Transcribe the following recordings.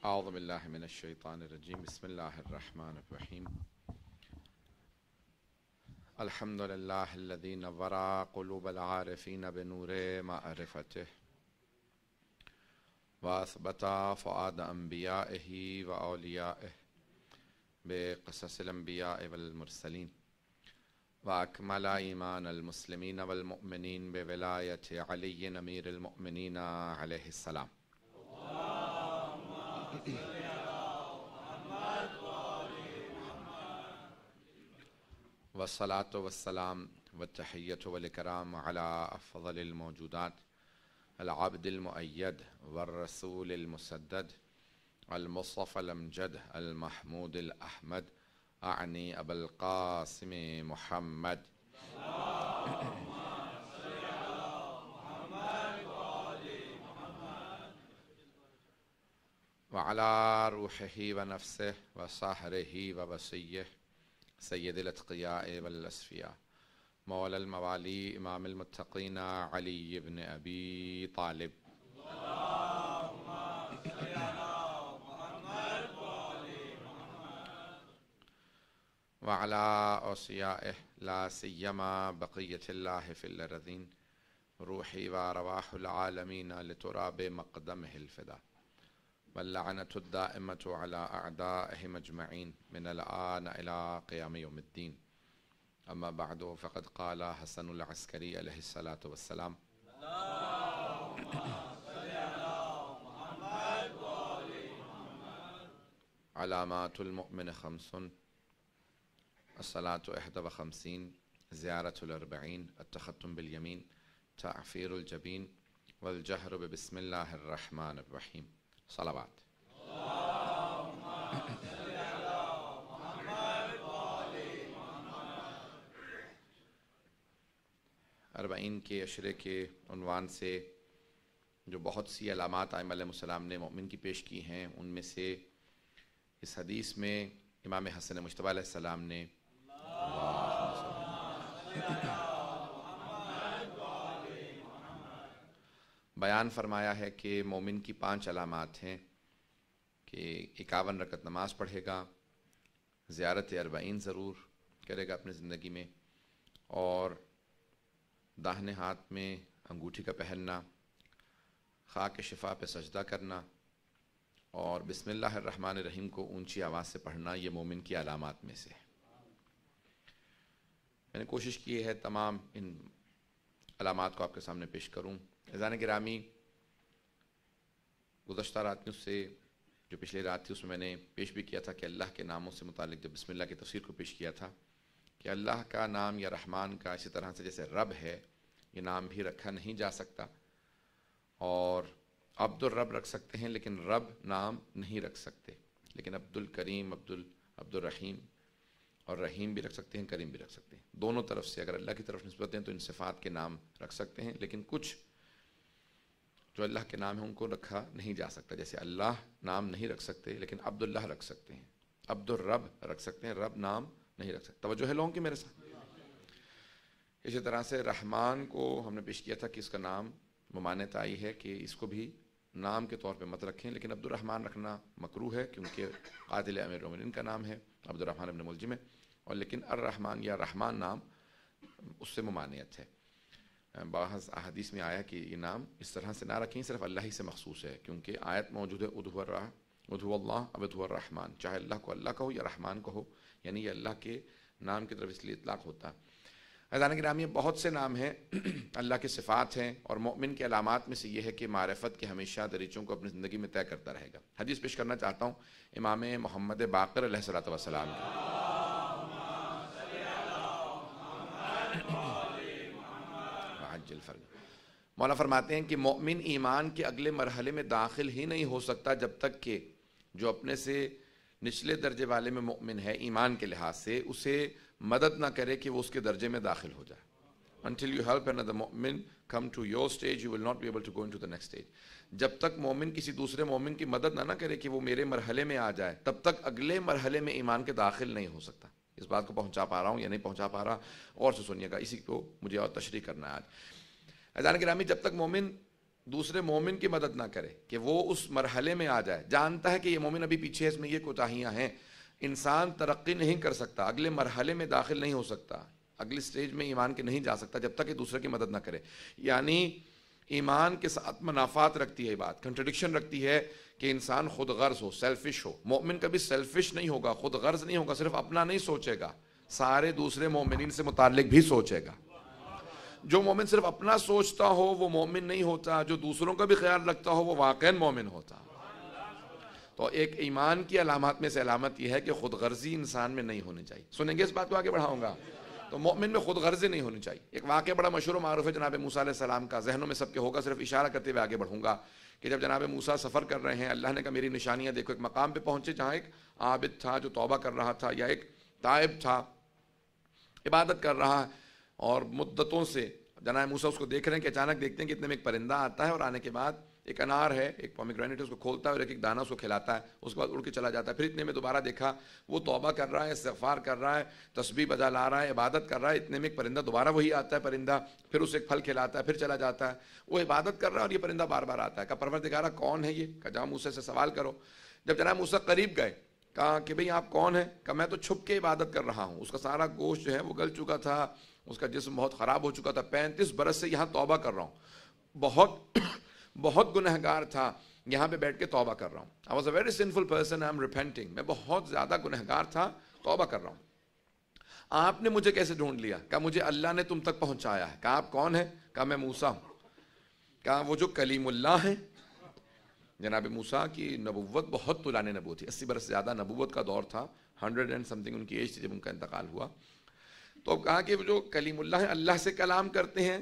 أعوذ بالله من الشيطان الرجيم بسم الله الرحمن الرحيم الحمد لله الذي نور قلوب العارفين بنور معرفته وأثبت فؤاد أنبيائه وأوليائه بقصص الأنبياء والمرسلين وأكمل إيمان المسلمين والمؤمنين بولاية علي أمير المؤمنين عليه السلام. والصلاة والسلام والتحية والإكرام على أفضل الموجودات العبد المؤيد والرسول المسدد المصطفى الأمجد المحمود الأحمد أعني أبا القاسم محمد وعلى روحه ونفسه وصهره ووصيه سيد الأتقياء والأسفياء مولى الموالي إمام المتقين علي بن أبي طالب وعلى أوصيائه لا سيما بقية الله في الأرضين روحي وأرواح العالمين لتراب مقدمه الفداء واللعنة الدائمة على أعدائهم أجمعين من الآن إلى قيام يوم الدين. أما بعد فقد قال حسن العسكري عليه الصلاة والسلام علامات المؤمن 5 الصلاة 51 زيارة 40 التختم باليمين تعفير الجبين والجهر بسم الله الرحمن الرحيم. صلوات. اربعین کے عشرے کے عنوان سے جو بہت سی علامات ائمہ علیہم السلام نے مومن کی پیش کی ہیں، ان میں سے اس حدیث میں امام حسن مجتبی علیہ السلام نے بیان فرمایا ہے کہ مومن کی 5 علامات ہیں کہ 51 رکعت نماز پڑھے گا، زیارت 40 ضرور کرے گا اپنی زندگی میں، اور داہنے ہاتھ میں انگوٹھی کا پہننا، خاک شفا پہ سجدہ کرنا، اور بسم اللہ الرحمن الرحیم کو اونچی آواز سے پڑھنا، یہ مومن کی علامات میں سے ہے۔ میں نے کوشش کی ہے تمام ان علامات کو آپ کے سامنے پیش کروں۔ عزیزان گرامی، گزشتہ راتوں سے جو پچھلی رات تھی اس میں نے پیش بھی کیا تھا کہ اللہ کے ناموں سے متعلق جب بسم اللہ کی تفسیر کو پیش کیا تھا کہ اللہ کا نام یا رحمان کا اسی طرح سے جیسے رب ہے یہ نام بھی رکھا نہیں جا سکتا، اور عبد الرب رکھ سکتے ہیں لیکن رب نام نہیں رکھ سکتے، لیکن عبد الکریم عبد الرحیم اور رحیم بھی رکھ سکتے ہیں، کریم بھی رکھ سکتے ہیں۔ دونوں طرف سے اگر اللہ کی طرف نسبت دیں تو ان صفات کے نام رکھ سکتے ہیں، لیکن کچھ جو اللہ کے نام ہیں ان کو رکھا نہیں جا سکتا، جیسے اللہ نام نہیں رکھ سکتے لیکن عبد اللہ رکھ سکتے ہیں، عبد الرب رکھ سکتے ہیں، رب نام نہیں رکھ سکتے۔ توجہ ہے لوگوں کی میرے ساتھ؟ اسی طرح سے رحمان کو ہم نے پیش کیا تھا کہ اس کا نام ممانعت آئی ہے کہ اس کو بھی نام کے طور پہ مت رکھیں، لیکن عبد الرحمن رکھنا مکروہ ہے کیونکہ قاتل امیر المؤمنین کا نام ہے عبد الرحمن ابن ملجم ہے، اور لیکن الرحمن یا رحمان نام اس سے ممانعت ہے۔ بعض احادیث میں آیا کہ یہ نام اس طرح سے نہ رکھیں، صرف اللہ ہی سے مخصوص ہے، کیونکہ آیت موجود ہے ادعوا اللہ اب ادعوا الرحمن، چاہے اللہ کو اللہ کا ہو یا رحمان کو ہو، یعنی یہ اللہ کے نام کی طرف اس لیے اطلاق ہوتا ہے۔ عزیزان گرامی، بہت سے نام ہیں، اللہ کے صفات ہیں، اور مومن کے علامات میں سے یہ ہے کہ معرفت کے ہمیشہ دریچوں کو اپنی زندگی میں طے کرتا رہے گا۔ حدیث پیش کرنا چاہتا ہوں امام محمد باقر علیہ السلام کی۔ مولا فرماتے ہیں کہ مومن ایمان کے اگلے مرحلے میں داخل ہی نہیں ہو سکتا جب تک کہ جو اپنے سے نچلے درجے والے میں مومن ہے ایمان کے لحاظ سے اسے مدد نہ کرے کہ وہ اس کے درجے میں داخل ہو جائے۔ Until you help another mu'min come to your stage, you will not be able to go into the next stage. جب تک مومن کسی دوسرے مومن کی مدد نہ کرے کہ وہ میرے مرحلے میں آ جائے، تب تک اگلے مرحلے میں ایمان کے داخل نہیں ہو سکتا۔ اس بات کو پہنچا پا رہا ہوں یا نہیں پہنچا پا رہا، اور سے سنیے گا، اسی کو مجھے اور تشریح کرنا ہے آج۔ عزیزان گرامی، جب تک مومن دوسرے مومن کی مدد نہ کرے کہ وہ اس مرحلے میں آ جائے، جانتا ہے کہ یہ مومن ابھی پیچھے ہے، اس میں یہ کوتاہیاں ہیں، انسان ترقی نہیں کر سکتا، اگلے مرحلے میں داخل نہیں ہو سکتا، اگلی سٹیج میں ایمان کے نہیں جا سکتا جب تک کہ دوسرے کی مدد نہ کرے. یعنی ایمان کے ساتھ منافات رکھتی ہے یہ بات، کنٹرڈکشن رکھتی ہے کہ انسان خود غرض ہو، سیلفش ہو. مومن کبھی سیلفش نہیں ہوگا، خود غرض نہیں ہوگا، صرف اپنا نہیں سوچے گا، سارے دوسرے مومنین سے متعلق بھی سوچے گا. جو مومن صرف اپنا سوچتا ہو وہ مومن نہیں ہوتا، جو دوسروں کا بھی خیال رکھتا ہو وہ واقعاً مومن ہوتا. تو ایک ایمان کی علامات میں سے علامت یہ ہے کہ خود غرضی انسان میں نہیں ہونی چاہیے. سنیں گے اس بات کو آگے بڑھاؤں گا. تو مومن میں خود غرضی نہیں ہونی چاہیے. ایک واقعہ بڑا مشہور و معروف ہے جناب موسیٰ علیہ السلام کا، ذہنوں میں سب کے ہوگا، صرف اشارہ کرتے ہوئے آگے بڑھوں گا کہ جب جناب موسیٰ سفر کر رہے ہیں، اللہ نے کہا میری نشانیاں دیکھو. ایک مقام پہ پہنچے جہاں ایک عابد تھا جو توبہ کر رہا تھا، یا ایک تائب تھا عبادت کر رہا ہے، اور مدتوں سے جناب موسیٰ اس کو دیکھ رہے ہیں کہ اچانک دیکھتے ہیں کہ اتنے میں ایک پرندہ آتا ہے، اور آنے کے بعد ایک انار ہے، ایک پومیگرینیٹ ہے، اس کو کھولتا ہے اور ایک ایک دانہ اس کو کھلاتا ہے، اس کے بعد اڑ کے چلا جاتا ہے. پھر اتنے میں دوبارہ دیکھا وہ توبہ کر رہا ہے، استغفار کر رہا ہے، تسبیح بجا لا رہا ہے، عبادت کر رہا ہے. اتنے میں ایک پرندہ دوبارہ وہی آتا ہے پرندہ، پھر اسے ایک پھل کھلاتا ہے، پھر چلا جاتا ہے. وہ عبادت کر رہا ہے اور یہ پرندہ بار بار آتا ہے. کہا پروردگارا کون ہے یہ؟ کہا جاؤ موسیٰ سے سوال کرو. جب جناب موسیٰ قریب گئے کہا کہ بھئی آپ کون ہیں؟ کہا میں تو چھپ کے عبادت کر رہا ہوں. اس کا سارا گوشت جو ہے وہ گل چکا تھا، اس کا جسم بہت خراب ہو چکا تھا، 35 برس سے یہاں توبہ کر رہا ہوں، بہت گنہگار تھا، یہاں پہ بیٹھ کے توبہ کر رہا ہوں. I was a very sinful person, I am repenting. میں بہت زیادہ گنہگار تھا، توبہ کر رہا ہوں. آپ نے مجھے کیسے ڈھونڈ لیا؟ کہا مجھے اللہ نے تم تک پہنچایا ہے. کہا آپ کون ہیں؟ کہا میں موسیٰ ہوں. کہا وہ جو کلیم اللہ ہیں. جناب موسیٰ کی نبوت بہت طولانی نبوت تھی، 80 برس سے زیادہ نبوت کا دور تھا، 100 and something ان کی ایج تھی جب ان کا انتقال ہوا. تو کہا کہ وہ جو کلیم اللہ ہیں اللہ سے کلام کرتے ہیں.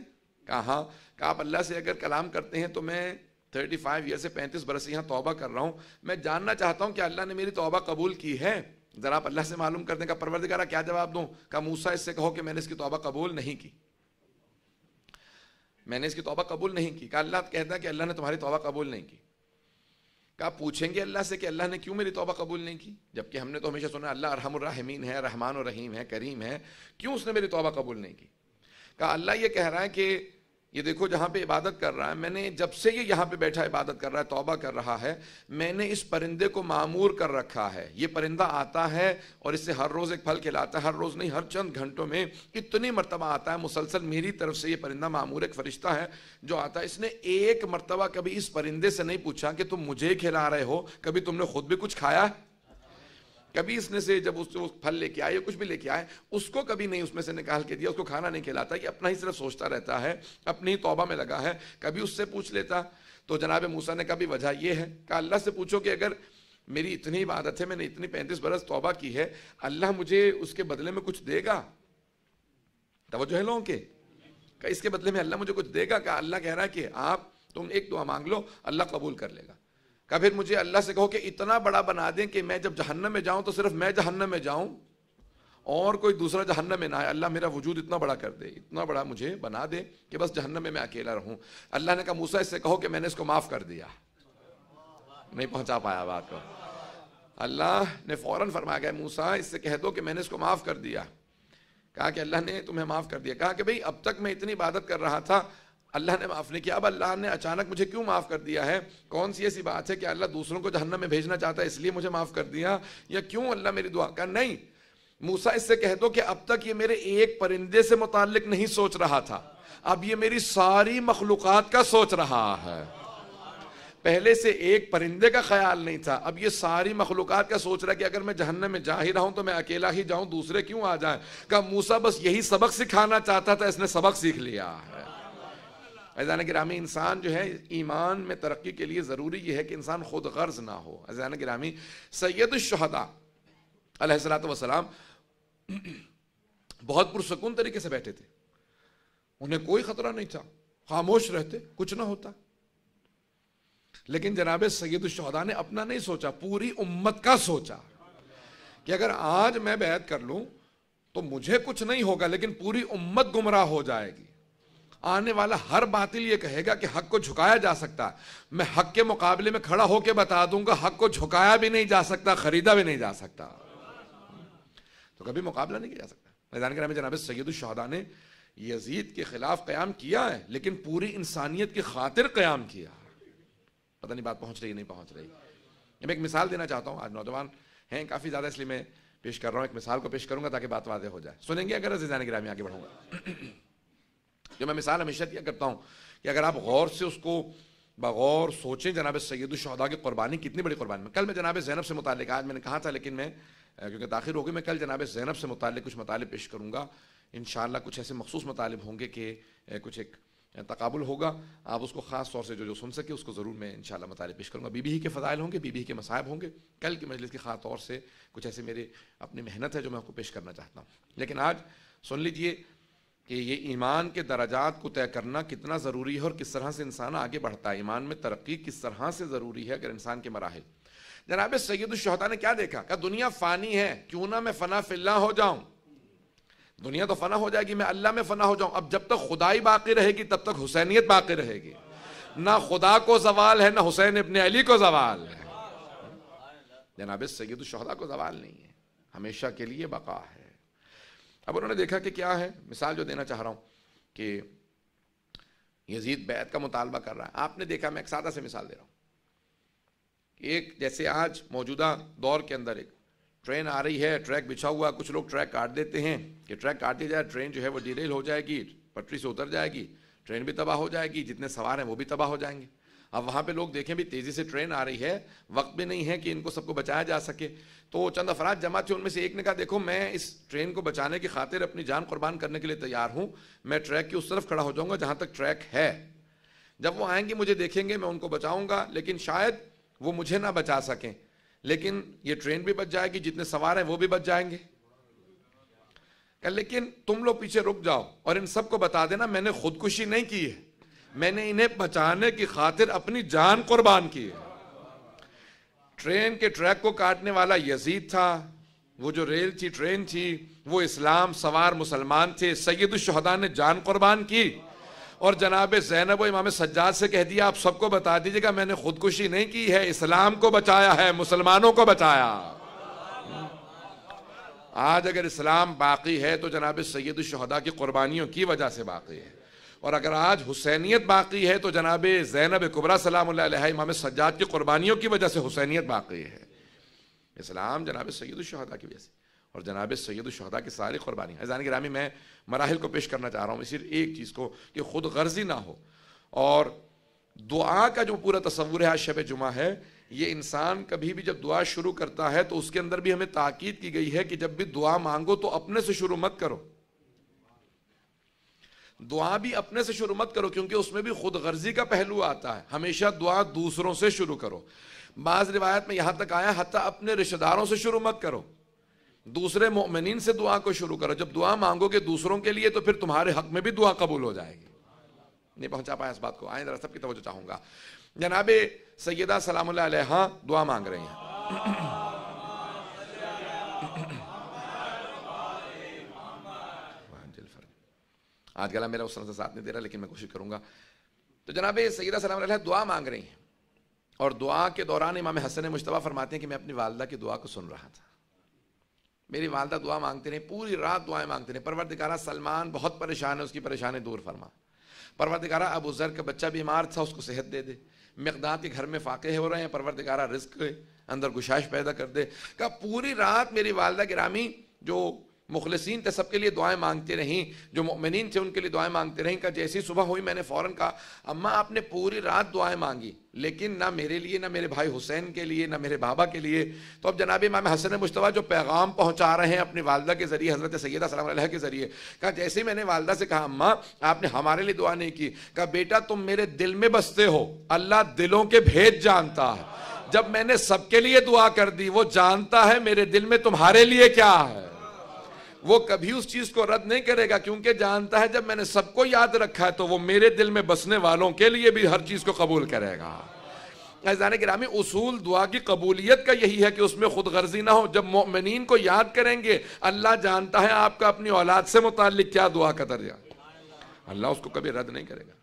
کہا ہاں. کہا آپ اللہ سے اگر کلام کرتے ہیں تو میں 35 ایئر سے 35 برس سے یہاں توبہ کر رہا ہوں، میں جاننا چاہتا ہوں کہ اللہ نے میری توبہ قبول کی ہے، ذرا آپ اللہ سے معلوم کر دیں. کہا پروردگارا کیا جواب دوں؟ کہا موسیٰ اس سے کہو کہ میں نے اس کی توبہ قبول نہیں کی، میں نے اس کی توبہ قبول نہیں کی. کہا اللہ کہتا ہے کہ اللہ نے تمہاری توبہ قبول نہیں کی. کہا پوچھیں گے اللہ سے کہ اللہ نے کیوں میری توبہ قبول نہیں کی، جبکہ ہم نے تو ہمیشہ سنا اللہ ارحم الراحمین ہے، رحمان الرحیم ہے، کریم ہے، کیوں اس نے میری توبہ قبول نہیں کی؟ کہا اللہ یہ کہہ رہا ہے کہ یہ دیکھو جہاں پہ عبادت کر رہا ہے، میں نے جب سے یہ یہاں پہ بیٹھا عبادت کر رہا ہے، توبہ کر رہا ہے، میں نے اس پرندے کو معمور کر رکھا ہے. یہ پرندہ آتا ہے اور اس سے ہر روز ایک پھل کھلاتا ہے، ہر روز نہیں، ہر چند گھنٹوں میں اتنی مرتبہ آتا ہے مسلسل. میری طرف سے یہ پرندہ معمور ایک فرشتہ ہے جو آتا ہے. اس نے ایک مرتبہ کبھی اس پرندے سے نہیں پوچھا کہ تم مجھے کھلا رہے ہو، کبھی تم نے خود بھی کچھ کھایا؟ کبھی اس نے سے جب اس پھل لے کے آئے یا کچھ بھی لے کے آئے اس کو کبھی نہیں اس میں سے نکال کے دیا، اس کو کھانا نہیں کھلاتا. یہ اپنا ہی صرف سوچتا رہتا ہے، اپنی ہی توبہ میں لگا ہے. کبھی اس سے پوچھ لیتا. تو جناب موسیٰ نے کہا بھی وجہ یہ ہے. کہ اللہ سے پوچھو کہ اگر میری اتنی عبادت ہے، میں نے اتنی 35 برس توبہ کی ہے، اللہ مجھے اس کے بدلے میں کچھ دے گا؟ توجہ ہے لوگوں کے؟ کہ اس کے بدلے میں اللہ مجھے کچھ دے گا؟ کہ اللہ کہہ رہا ہے کہ آپ تم ایک دعا مانگ لو، اللہ قبول کر لے گا. کہ پھر مجھے اللہ سے کہو کہ اتنا بڑا بنا دیں کہ میں جب جہنم میں جاؤں تو صرف میں جہنم میں جاؤں اور کوئی دوسرا جہنم میں نہ آئے. اللہ میرا وجود اتنا بڑا کر دے، اتنا بڑا مجھے بنا دے کہ بس جہنم میں اکیلا رہوں. اللہ نے کہا موسیٰ اس سے کہو کہ میں نے اس کو معاف کر دیا. نہیں پہنچا پایا بات کو. اللہ نے فوراً فرمایا کہ موسیٰ اس سے کہہ دو کہ میں نے اس کو معاف کر دیا. کہا کہ اللہ نے تمہیں معاف کر دیا. کہا کہ بھئی اب تک میں اتنی عبادت کر رہا تھا، اللہ نے معاف نہیں کیا، اب اللہ نے اچانک مجھے کیوں معاف کر دیا ہے؟ کون سی ایسی بات ہے کہ اللہ دوسروں کو جہنم میں بھیجنا چاہتا ہے اس لیے مجھے معاف کر دیا، یا کیوں اللہ میری دعا؟ کہا نہیں موسیٰ اس سے کہہ دو کہ اب تک یہ میرے ایک پرندے سے متعلق نہیں سوچ رہا تھا، اب یہ میری ساری مخلوقات کا سوچ رہا ہے. پہلے سے ایک پرندے کا خیال نہیں تھا، اب یہ ساری مخلوقات کا سوچ رہا ہے کہ اگر میں جہنم میں جا ہی رہا ہوں تو میں اکیلا ہی جاؤں، دوسرے کیوں آ جائیں. کہا موسیٰ بس یہی سبق سکھانا چاہتا تھا، اس نے سبق سیکھ لیا ہے. عزیزان گرامی انسان جو ہے ایمان میں ترقی کے لیے ضروری یہ ہے کہ انسان خود غرض نہ ہو. عزیزان گرامی سید الشہداء علیہ السلام بہت پرسکون طریقے سے بیٹھے تھے، انہیں کوئی خطرہ نہیں تھا، خاموش رہتے، کچھ نہ ہوتا. لیکن جناب سید الشہداء نے اپنا نہیں سوچا، پوری امت کا سوچا کہ اگر آج میں بیعت کر لوں تو مجھے کچھ نہیں ہوگا لیکن پوری امت گمراہ ہو جائے گی. آنے والا ہر باطل یہ کہے گا کہ حق کو جھکایا جا سکتا، میں حق کے مقابلے میں کھڑا ہو کے بتا دوں گا حق کو جھکایا بھی نہیں جا سکتا، خریدا بھی نہیں جا سکتا، تو کبھی مقابلہ نہیں کیا جا سکتا. میدان گرامی جناب سید الشہداء نے یزید کے خلاف قیام کیا ہے لیکن پوری انسانیت کی خاطر قیام کیا. پتہ نہیں بات پہنچ رہی نہیں پہنچ رہی. میں ایک مثال دینا چاہتا ہوں. آج نوجوان ہیں کافی زیادہ اس لیے میں پیش کر رہا ہوں. ایک مثال کو پیش کروں گا تاکہ بات واضح ہو جائے. سنیں گے اگر عزیزان گرامی آگے بڑھوں گا. جو میں مثال ہمیشہ دیا کرتا ہوں کہ اگر آپ غور سے اس کو بغور سوچیں جناب سید الشہداء کی قربانی کتنی بڑی قربانی. کل میں جناب زینب سے متعلق آج میں نے کہا تھا لیکن میں کیونکہ تاخیر ہو گئی میں کل جناب زینب سے متعلق کچھ مطالب پیش کروں گا. انشاءاللہ کچھ ایسے مخصوص مطالب ہوں گے کہ کچھ ایک تقابل ہوگا. آپ اس کو خاص طور سے جو سن سکے اس کو ضرور میں انشاءاللہ مطالب پیش کروں گا. بی بی ہی کے فضائل ہوں گے, بی بی ہی کے مصائب ہوں گے. کل کی مجلس کی خاص طور سے کچھ ایسے میرے اپنی محنت ہے جو میں آپ کو پیش کرنا چاہتا ہوں. لیکن آج سن لیجئے کہ یہ ایمان کے درجات کو طے کرنا کتنا ضروری ہے اور کس طرح سے انسان آگے بڑھتا ہے. ایمان میں ترقی کس طرح سے ضروری ہے اگر انسان کے مراحل. جناب سید الشہداء نے کیا دیکھا کہ دنیا فانی ہے, کیوں نہ میں فنا فی اللہ ہو جاؤں. دنیا تو فنا ہو جائے گی, میں اللہ میں فنا ہو جاؤں. اب جب تک خدائی باقی رہے گی تب تک حسینیت باقی رہے گی. نہ خدا کو زوال ہے نہ حسین ابن علی کو زوال ہے. جناب سید الشہداء کو زوال نہیں ہے, ہمیشہ کے لیے بقا ہے. اب انہوں نے دیکھا کہ کیا ہے. مثال جو دینا چاہ رہا ہوں کہ یزید بیعت کا مطالبہ کر رہا ہے. آپ نے دیکھا, میں ایک سادہ سے مثال دے رہا ہوں کہ ایک جیسے آج موجودہ دور کے اندر ایک ٹرین آ رہی ہے, ٹریک بچھا ہوا, کچھ لوگ ٹریک کاٹ دیتے ہیں کہ ٹریک کاٹ دیا جائے, ٹرین جو ہے وہ ڈیریل ہو جائے گی, پٹری سے اتر جائے گی, ٹرین بھی تباہ ہو جائے گی, جتنے سوار ہیں وہ بھی تباہ ہو جائیں گے. اب وہاں پہ لوگ دیکھیں بھی تیزی سے ٹرین آ رہی ہے, وقت بھی نہیں ہے کہ ان کو سب کو بچایا جا سکے. تو چند افراد جمع تھے, ان میں سے ایک نے کہا دیکھو میں اس ٹرین کو بچانے کی خاطر اپنی جان قربان کرنے کے لیے تیار ہوں, میں ٹریک کی اس طرف کھڑا ہو جاؤں گا جہاں تک ٹریک ہے. جب وہ آئیں گے مجھے دیکھیں گے, میں ان کو بچاؤں گا, لیکن شاید وہ مجھے نہ بچا سکیں, لیکن یہ ٹرین بھی بچ جائے گی, جتنے سوار ہیں وہ بھی بچ جائیں گے. لیکن تم لوگ پیچھے رک جاؤ اور ان سب کو بتا دینا میں نے خودکشی نہیں کی ہے, میں نے انہیں بچانے کی خاطر اپنی جان قربان کی ہے. ٹرین کے ٹریک کو کاٹنے والا یزید تھا, وہ جو ریل تھی ٹرین تھی وہ اسلام سوار مسلمان تھے. سید الشہداء نے جان قربان کی اور جناب زینب و امام سجاد سے کہہ دیا آپ سب کو بتا دیجئے گا میں نے خودکشی نہیں کی ہے, اسلام کو بچایا ہے, مسلمانوں کو بچایا. آج اگر اسلام باقی ہے تو جناب سید الشہداء کی قربانیوں کی وجہ سے باقی ہے, اور اگر آج حسینیت باقی ہے تو جناب زینب کبریٰ سلام اللہ علیہ امام سجاد کی قربانیوں کی وجہ سے حسینیت باقی ہے. اسلام جناب سید الشہداء کی وجہ سے اور جناب سید الشہداء کی ساری قربانی. عزیزان گرامی میں مراحل کو پیش کرنا چاہ رہا ہوں صرف ایک چیز کو کہ خود غرضی نہ ہو, اور دعا کا جو پورا تصور ہے آج شب جمعہ ہے, یہ انسان کبھی بھی جب دعا شروع کرتا ہے تو اس کے اندر بھی ہمیں تاکید کی گئی ہے کہ جب بھی دعا مانگو تو اپنے سے شروع مت کرو. دعا بھی اپنے سے شروع مت کرو کیونکہ اس میں بھی خود غرضی کا پہلو آتا ہے. ہمیشہ دعا دوسروں سے شروع کرو. بعض روایت میں یہاں تک آیا حتیٰ اپنے رشتہ داروں سے شروع مت کرو, دوسرے مؤمنین سے دعا کو شروع کرو. جب دعا مانگو گے دوسروں کے لیے تو پھر تمہارے حق میں بھی دعا قبول ہو جائے گی. نہیں پہنچا پایا اس بات کو, آئیں ذرا سب کی توجہ چاہوں گا. جناب سیدہ سلام اللہ علیہا دعا مانگ رہی ہیں. آج گلا میرا اس طرح سے ساتھ نہیں دے رہا لیکن میں کوشش کروں گا. تو جناب سیدہ سلام اللہ علیہا دعا مانگ رہی ہیں, اور دعا کے دوران امام حسن مجتبیٰ فرماتے ہیں کہ میں اپنی والدہ کی دعا کو سن رہا تھا. میری والدہ دعا مانگتے رہے, پوری رات دعائیں مانگتے رہے. پروردگارہ سلمان بہت پریشان ہے, اس کی پریشانی دور فرما. پروردگارہ ابو ذر کا بچہ بیمار تھا, اس کو صحت دے دے. مقداد کے گھر میں فاقے ہو رہے ہیں, پروردگارہ رزق اندر گشائش پیدا کر دے. کہ پوری رات میری والدہ گرامی جو مخلصین تھے سب کے لیے دعائیں مانگتے رہیں, جو مؤمنین تھے ان کے لیے دعائیں مانگتے رہیں. کہ جیسی صبح ہوئی میں نے فوراً کہا اماں آپ نے پوری رات دعائیں مانگی لیکن نہ میرے لیے, نہ میرے بھائی حسین کے لیے, نہ میرے بابا کے لیے. تو اب جناب امام حسن مجتبیٰ جو پیغام پہنچا رہے ہیں اپنی والدہ کے ذریعے, حضرت سیدہ سلام علیہ کے ذریعے, کہا جیسے میں نے والدہ سے کہا اماں آپ نے ہمارے لیے دعا نہیں کی, کہا بیٹا تم میرے دل میں بستے ہو, اللہ دلوں کے بھید جانتا ہے. جب میں نے سب کے لیے دعا کر دی وہ جانتا ہے میرے دل میں تمہارے لیے کیا ہے. وہ کبھی اس چیز کو رد نہیں کرے گا کیونکہ جانتا ہے جب میں نے سب کو یاد رکھا ہے تو وہ میرے دل میں بسنے والوں کے لیے بھی ہر چیز کو قبول کرے گا. عزیزان گرامی اصول دعا کی قبولیت کا یہی ہے کہ اس میں خود غرضی نہ ہو. جب مؤمنین کو یاد کریں گے اللہ جانتا ہے آپ کا اپنی اولاد سے متعلق کیا دعا کا درجہ, اللہ اس کو کبھی رد نہیں کرے گا.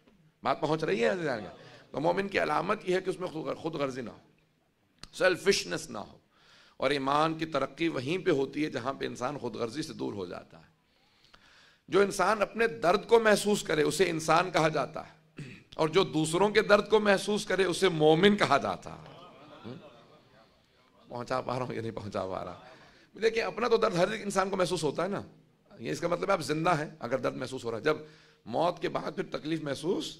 بات پہنچ رہی ہے عزیزان. تو مومن کی علامت یہ ہے کہ اس میں خود غرضی نہ ہو, سیلفشنس نہ ہو. اور ایمان کی ترقی وہیں پہ ہوتی ہے جہاں پہ انسان خود غرضی سے دور ہو جاتا ہے. جو انسان اپنے درد کو محسوس کرے اسے انسان کہا جاتا ہے، اور جو دوسروں کے درد کو محسوس کرے اسے مومن کہا جاتا ہے۔ پہنچا پا رہا ہوں یا نہیں پہنچا پا رہا؟ دیکھیں اپنا تو درد ہر ایک انسان کو محسوس ہوتا ہے نا، یہ اس کا مطلب ہے آپ زندہ ہیں اگر درد محسوس ہو رہا ہے۔ جب موت کے بعد پھر تکلیف محسوس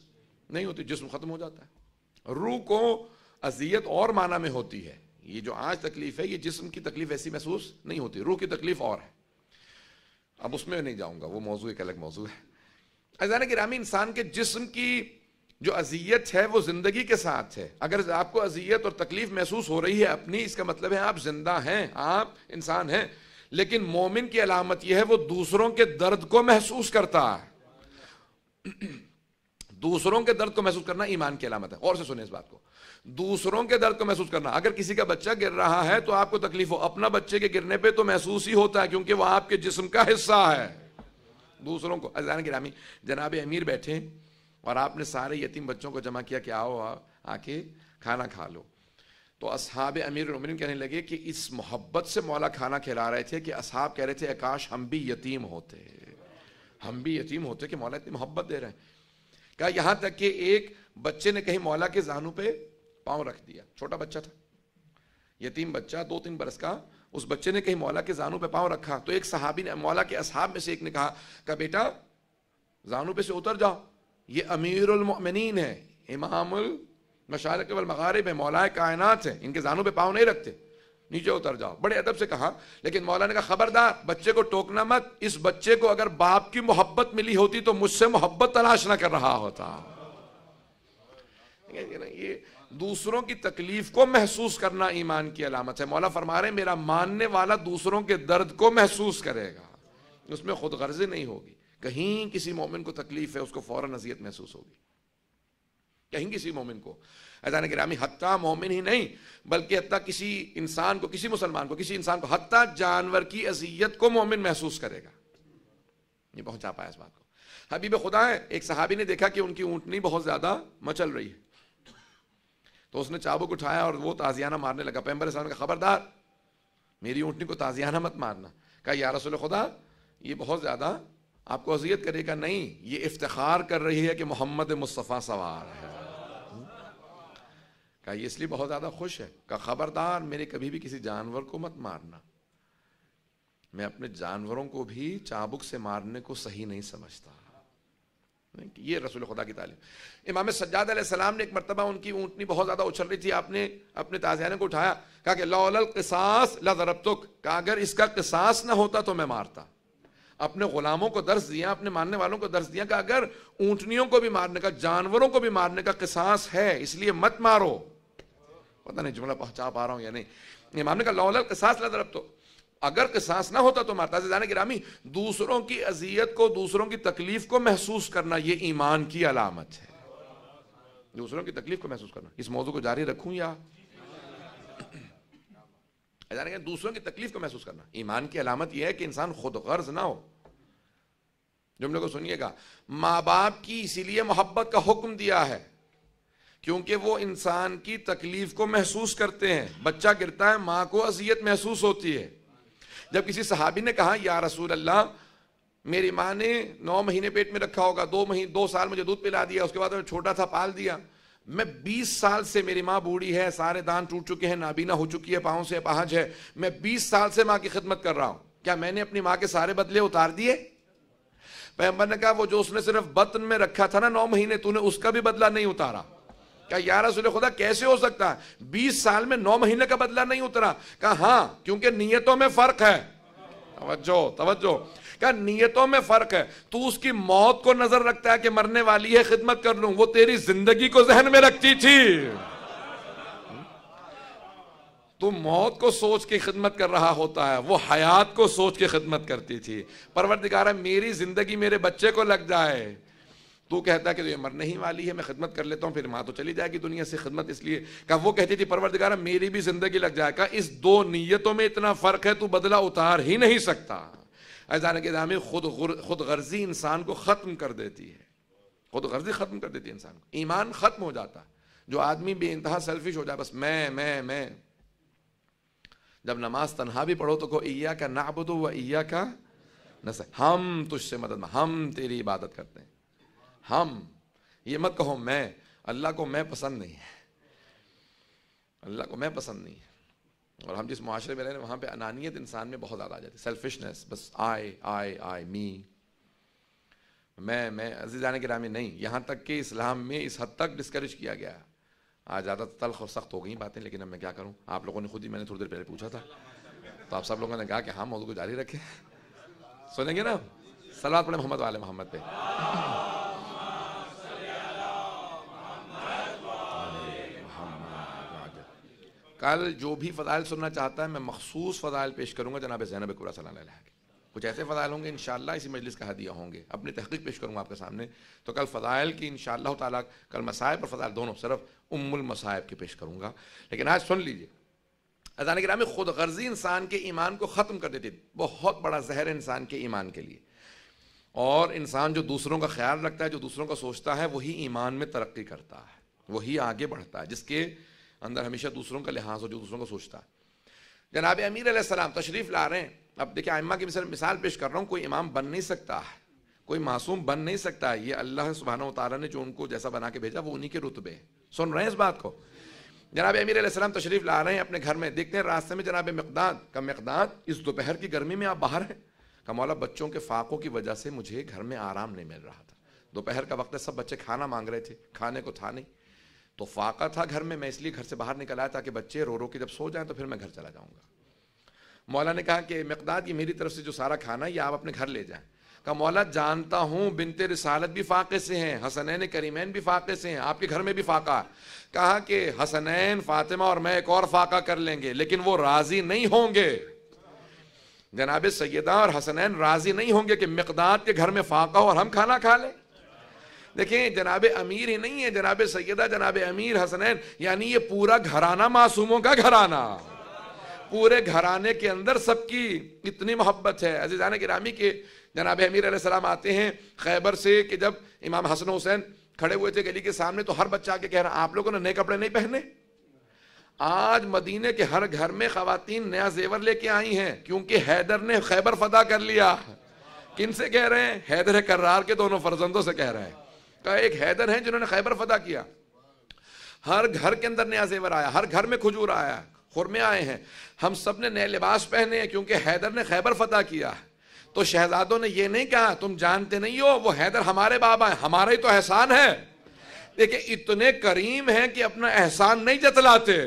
نہیں ہوتی، جسم ختم ہو جاتا ہے۔ روح کو اذیت اور معنی میں ہوتی ہے، یہ جو آج تکلیف ہے یہ جسم کی تکلیف ایسی محسوس نہیں ہوتی، روح کی تکلیف اور ہے، اب اس میں نہیں جاؤں گا، وہ موضوع ایک الگ موضوع ہے۔ عزیزان گرامی، انسان کے جسم کی جو اذیت ہے وہ زندگی کے ساتھ ہے۔ اگر آپ کو اذیت اور تکلیف محسوس ہو رہی ہے اپنی، اس کا مطلب ہے آپ زندہ ہیں، آپ انسان ہیں۔ لیکن مومن کی علامت یہ ہے وہ دوسروں کے درد کو محسوس کرتا ہے۔ دوسروں کے درد کو محسوس کرنا ایمان کی علامت ہے۔ اور سے سنیں اس بات کو، دوسروں کے درد کو محسوس کرنا، اگر کسی کا بچہ گر رہا ہے تو آپ کو تکلیف ہو، اپنا بچے کے گرنے پہ تو محسوس ہی ہوتا ہے کیونکہ وہ آپ کے جسم کا حصہ ہے۔ دوسروں کو، عزیزان گرامی، جناب امیر بیٹھے اور آپ نے سارے یتیم بچوں کو جمع کیا کہ آؤ آ کے کھانا کھا لو، تو اصحاب امیر المومنین کہنے لگے کہ اس محبت سے مولا کھانا کھلا رہے تھے کہ اصحاب کہہ رہے تھے کاش ہم بھی یتیم ہوتے، ہم بھی یتیم ہوتے کہ مولا اتنی محبت دے رہے ہیں۔ کہا یہاں تک کہ ایک بچے نے کہیں مولا کے زانو پہ پاؤں رکھ دیا، چھوٹا بچہ تھا، یتیم بچہ 2-3 برس کا، اس بچے نے کہیں مولا کے زانو پہ پاؤں رکھا تو ایک صحابی نے، مولا کے اصحاب میں سے ایک نے کہا کہ بیٹا زانو پہ سے اتر جاؤ، یہ امیر المؤمنین ہے، امام المشارق والمغارب ہے، مولا کائنات ہے، ان کے زانو پہ پاؤں نہیں رکھتے، نیچے اتر جاؤ۔ بڑے ادب سے کہا، لیکن مولا نے کہا خبردار بچے کو ٹوکنا مت، اس بچے کو اگر باپ کی محبت ملی ہوتی تو مجھ سے محبت تلاش نہ کر رہا ہوتا۔ یہ دوسروں کی تکلیف کو محسوس کرنا ایمان کی علامت ہے۔ مولا فرما رہے ہیں میرا ماننے والا دوسروں کے درد کو محسوس کرے گا، اس میں خود غرضی نہیں ہوگی۔ کہیں کسی مومن کو تکلیف ہے اس کو فوراً اذیت محسوس ہوگی، کہیں کسی مومن کو، عزیزان گرامی، حتیٰ مومن ہی نہیں بلکہ حتیٰ کسی انسان کو، کسی مسلمان کو، کسی انسان کو، حتیٰ جانور کی اذیت کو مومن محسوس کرے گا۔ یہ پہنچا پایا اس بات کو۔ حبیب خدا ہے، ایک صحابی نے دیکھا کہ ان کی اونٹنی بہت زیادہ مچل رہی ہے تو اس نے چابک اٹھایا اور وہ تازیانہ مارنے لگا۔ پیغمبر صلی اللہ علیہ وسلم نے کہا خبردار میری اونٹنی کو تازیانہ مت مارنا۔ کہا یا رسول خدا یہ بہت زیادہ آپ کو اذیت کرے گا؟ نہیں، یہ افتخار کر رہی ہے کہ محمد مصطفیٰ سوار ہے۔ کہا یہ اس لیے بہت زیادہ خوش ہے؟ کہا خبردار میرے کبھی بھی کسی جانور کو مت مارنا، میں اپنے جانوروں کو بھی چابک سے مارنے کو صحیح نہیں سمجھتا۔ یہ رسول خدا کی تعلیم۔ امام سجاد علیہ السلام نے ایک مرتبہ ان کی اونٹنی بہت زیادہ اچھل رہی تھی، آپ نے اپنے تازیانے کو اٹھایا، کہا کہ لولا القصاص لضربتک، کہا اگر اس کا قصاص نہ ہوتا تو میں مارتا۔ اپنے غلاموں کو درس دیا، اپنے ماننے والوں کو درس دیا کہ اگر اونٹنیوں کو بھی مارنے کا، جانوروں کو بھی مارنے کا قصاص ہے اس لیے مت مارو۔ پتہ نہیں جملہ پہنچا پا رہا ہوں یا نہیں۔ امام نے کہا لولا القصاص لضربتک، اگر قصاص نہ ہوتا تو مارتا۔ عزیزان گرامی، دوسروں کی اذیت کو، دوسروں کی تکلیف کو محسوس کرنا یہ ایمان کی علامت ہے۔ دوسروں کی تکلیف کو محسوس کرنا۔ اس موضوع کو جاری رکھوں یا دوسروں کی تکلیف کو محسوس کرنا ایمان کی علامت یہ ہے کہ انسان خود غرض نہ ہو۔ جملے کو سنیے گا، ماں باپ کی اسی لیے محبت کا حکم دیا ہے کیونکہ وہ انسان کی تکلیف کو محسوس کرتے ہیں۔ بچہ گرتا ہے، ماں کو اذیت محسوس ہوتی ہے۔ جب کسی صحابی نے کہا یا رسول اللہ میری ماں نے 9 مہینے پیٹ میں رکھا ہوگا، 2 سال مجھے دودھ پلا دیا، اس کے بعد میں چھوٹا تھا پال دیا، میں 20 سال سے، میری ماں بوڑھی ہے، سارے دان ٹوٹ چکے ہیں، نابینا ہو چکی ہے، پاؤں سے اپاہج ہے، میں 20 سال سے ماں کی خدمت کر رہا ہوں، کیا میں نے اپنی ماں کے سارے بدلے اتار دیے؟ پیغمبر نے کہا وہ جو اس نے صرف بطن میں رکھا تھا نا 9 مہینے، تو نے اس کا بھی بدلہ نہیں اتارا۔ کہا یا رسول خدا کیسے ہو سکتا ہے؟ 20 سال میں 9 مہینے کا بدلہ نہیں اترا؟ کہا ہاں، کیونکہ نیتوں میں فرق ہے۔ توجہ، کہا نیتوں میں فرق ہے۔ تو اس کی موت کو نظر رکھتا ہے کہ مرنے والی ہے، خدمت کر لوں، وہ تیری زندگی کو ذہن میں رکھتی تھی۔ تو موت کو سوچ کے خدمت کر رہا ہوتا ہے، وہ حیات کو سوچ کے خدمت کرتی تھی۔ پروردگارہ میری زندگی میرے بچے کو لگ جائے، تو کہتا ہے کہ یہ مرنے ہی والی ہے، میں خدمت کر لیتا ہوں، پھر ماں تو چلی جائے گی دنیا سے، خدمت اس لیے۔ کہا وہ کہتی تھی پروردگارہ میری بھی زندگی لگ جائے۔ کہا اس 2 نیتوں میں اتنا فرق ہے، تو بدلہ اتار ہی نہیں سکتا۔ عزیزان گرامی، خود غرضی انسان کو ختم کر دیتی ہے، خود غرضی ختم کر دیتی ہے انسان کو، ایمان ختم ہو جاتا ہے۔ جو آدمی بے انتہا سیلفش ہو جائے، بس میں، جب نماز تنہا بھی پڑھو تو کو ایاک نعبد و ایاک ہم تجھ سے مدد، ہم تیری عبادت کرتے ہیں، ہم، یہ مت کہو میں، اللہ کو میں پسند نہیں ہے، اللہ کو میں پسند نہیں ہے۔ اور ہم جس معاشرے میں رہ رہے ہیں وہاں پہ انانیت انسان میں بہت زیادہ آ جاتی ہے، سیلفشنس، بس آئی میں عزیزان گرامی نہیں، یہاں تک کہ اسلام میں اس حد تک ڈسکریج کیا گیا ہے۔ آج زیادہ تلخ اور سخت ہو گئی باتیں، لیکن اب میں کیا کروں، آپ لوگوں نے خود ہی، میں نے تھوڑی دیر پہلے پوچھا تھا تو آپ سب لوگوں نے کہا کہ ہاں موضوع کو جاری رکھیں، سنیں گے نا؟ صلوات پڑھیں محمد والے محمد پہ۔ کل جو بھی فضائل سننا چاہتا ہے میں مخصوص فضائل پیش کروں گا جناب زینب کبریٰ صلی اللہ علیہ وسلم کے، کچھ ایسے فضائل ہوں گے انشاءاللہ اسی مجلس کا ہدیہ ہوں گے، اپنی تحقیق پیش کروں گا آپ کے سامنے۔ تو کل فضائل کی انشاءاللہ تعالیٰ، کل مصائب اور فضائل دونوں، صرف المصائب کی پیش کروں گا، لیکن آج سن لیجئے۔ عزیزان گرامی، خود غرضی انسان کے ایمان کو ختم کر دیتی، بہت بڑا زہر انسان کے ایمان کے لیے، اور انسان جو دوسروں کا خیال رکھتا ہے، جو دوسروں کا سوچتا ہے، وہی ایمان میں ترقی کرتا ہے، وہی آگے بڑھتا ہے، جس کے اندر ہمیشہ دوسروں کا لحاظ ہو، جو دوسروں کو سوچتا ہے۔ جناب امیر علیہ السلام تشریف لا رہے ہیں، اب دیکھیں ائمہ کی مثال پیش کر رہا ہوں، کوئی امام بن نہیں سکتا ہے، کوئی معصوم بن نہیں سکتا ہے، یہ اللہ سبحانہ وتعالیٰ نے جو ان کو جیسا بنا کے بھیجا وہ انہی کے رتبے ہیں۔ سن رہے ہیں اس بات کو؟ جناب امیر علیہ السلام تشریف لا رہے ہیں اپنے گھر میں، دیکھتے ہیں راستے میں جناب مقداد اس دوپہر کی گرمی میں آپ باہر ہیں؟ کہ مولا بچوں کے فاقوں کی وجہ سے مجھے گھر میں آرام نہیں مل رہا تھا، دوپہر کا وقت ہے، سب بچے کھانا مانگ رہے تھے، کھانے کو تھا نہیں، تو فاقہ تھا گھر میں اس لیے گھر سے باہر نکل آیا تاکہ بچے رو رو کے جب سو جائیں تو پھر میں گھر چلا جاؤں گا۔ مولا نے کہا کہ مقداد یہ میری طرف سے جو سارا کھانا ہے یہ آپ اپنے گھر لے جائیں۔ کہا مولا جانتا ہوں بنت رسالت بھی فاقے سے ہیں، حسنین کریمین بھی فاقے سے ہیں، آپ کے گھر میں بھی فاقہ ہے۔ کہا کہ حسنین، فاطمہ اور میں ایک اور فاقہ کر لیں گے، لیکن وہ راضی نہیں ہوں گے، جناب سیدہ اور حسنین راضی نہیں ہوں گے کہ مقداد کے گھر میں فاقہ ہو اور ہم کھانا کھا لیں۔ دیکھیں جناب امیر ہی نہیں ہے، جناب سیدہ، جناب امیر، حسنین، یعنی یہ پورا گھرانہ معصوموں کا گھرانہ، پورے گھرانے کے اندر سب کی اتنی محبت ہے۔ عزیزان گرامی کے جناب امیر علیہ السلام آتے ہیں خیبر سے، کہ جب امام حسن حسین کھڑے ہوئے تھے گلی کے سامنے تو ہر بچہ آ کے کہہ رہا آپ لوگوں نے نئے کپڑے نہیں پہنے؟ آج مدینے کے ہر گھر میں خواتین نیا زیور لے کے آئی ہیں، کیونکہ حیدر نے خیبر فتح کر لیا۔ کن سے کہہ رہے ہیں؟ حیدر کرار کے دونوں فرزندوں سے کہہ رہے ہیں۔ کہ ایک حیدر ہیں جنہوں نے خیبر فتح کیا، ہر گھر کے اندر نیا زیور آیا، ہر گھر میں کھجور آیا، خرمے آئے ہیں، ہم سب نے نئے لباس پہنے ہیں کیونکہ حیدر نے خیبر فتح کیا۔ تو شہزادوں نے یہ نہیں کہا تم جانتے نہیں ہو وہ حیدر ہمارے بابا ہیں، ہمارا ہی تو احسان ہے۔ دیکھیں اتنے کریم ہیں کہ اپنا احسان نہیں جتلاتے،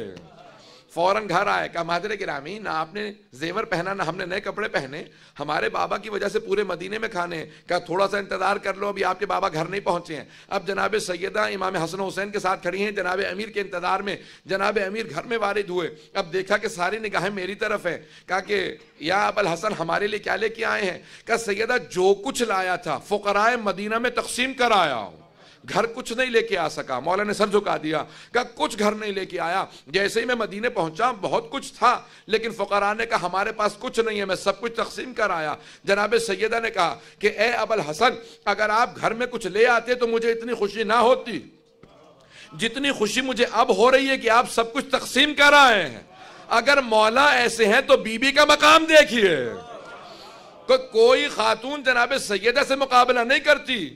فوراً گھر آئے، کہا مادر گرامی نہ آپ نے زیور پہنا نہ ہم نے نئے کپڑے پہنے، ہمارے بابا کی وجہ سے پورے مدینے میں کھانے ہیں۔ کہا تھوڑا سا انتظار کر لو، ابھی آپ کے بابا گھر نہیں پہنچے ہیں۔ اب جناب سیدہ امام حسن حسین کے ساتھ کھڑی ہیں جناب امیر کے انتظار میں، جناب امیر گھر میں وارد ہوئے، اب دیکھا کہ ساری نگاہیں میری طرف ہیں۔ کہا کہ یا ابو الحسن ہمارے لیے کیا لے کے آئے ہیں؟ کہا سیدہ جو کچھ لایا تھا فقراء مدینہ میں تقسیم کر آیا ہوں، گھر کچھ نہیں لے کے آ سکا۔ مولا نے سر جھکا دیا، کہا کچھ گھر نہیں لے کے آیا، جیسے ہی میں مدینے پہنچا بہت کچھ تھا، لیکن فقراء نے کہا ہمارے پاس کچھ نہیں ہے، میں سب کچھ تقسیم کر آیا۔ جناب سیدہ نے کہا کہ اے ابو الحسن اگر آپ گھر میں کچھ لے آتے تو مجھے اتنی خوشی نہ ہوتی جتنی خوشی مجھے اب ہو رہی ہے کہ آپ سب کچھ تقسیم کر آئے ہیں۔ اگر مولا ایسے ہیں تو بی بی کا مقام دیکھیے، کوئی خاتون جناب سیدہ سے مقابلہ نہیں کرتی،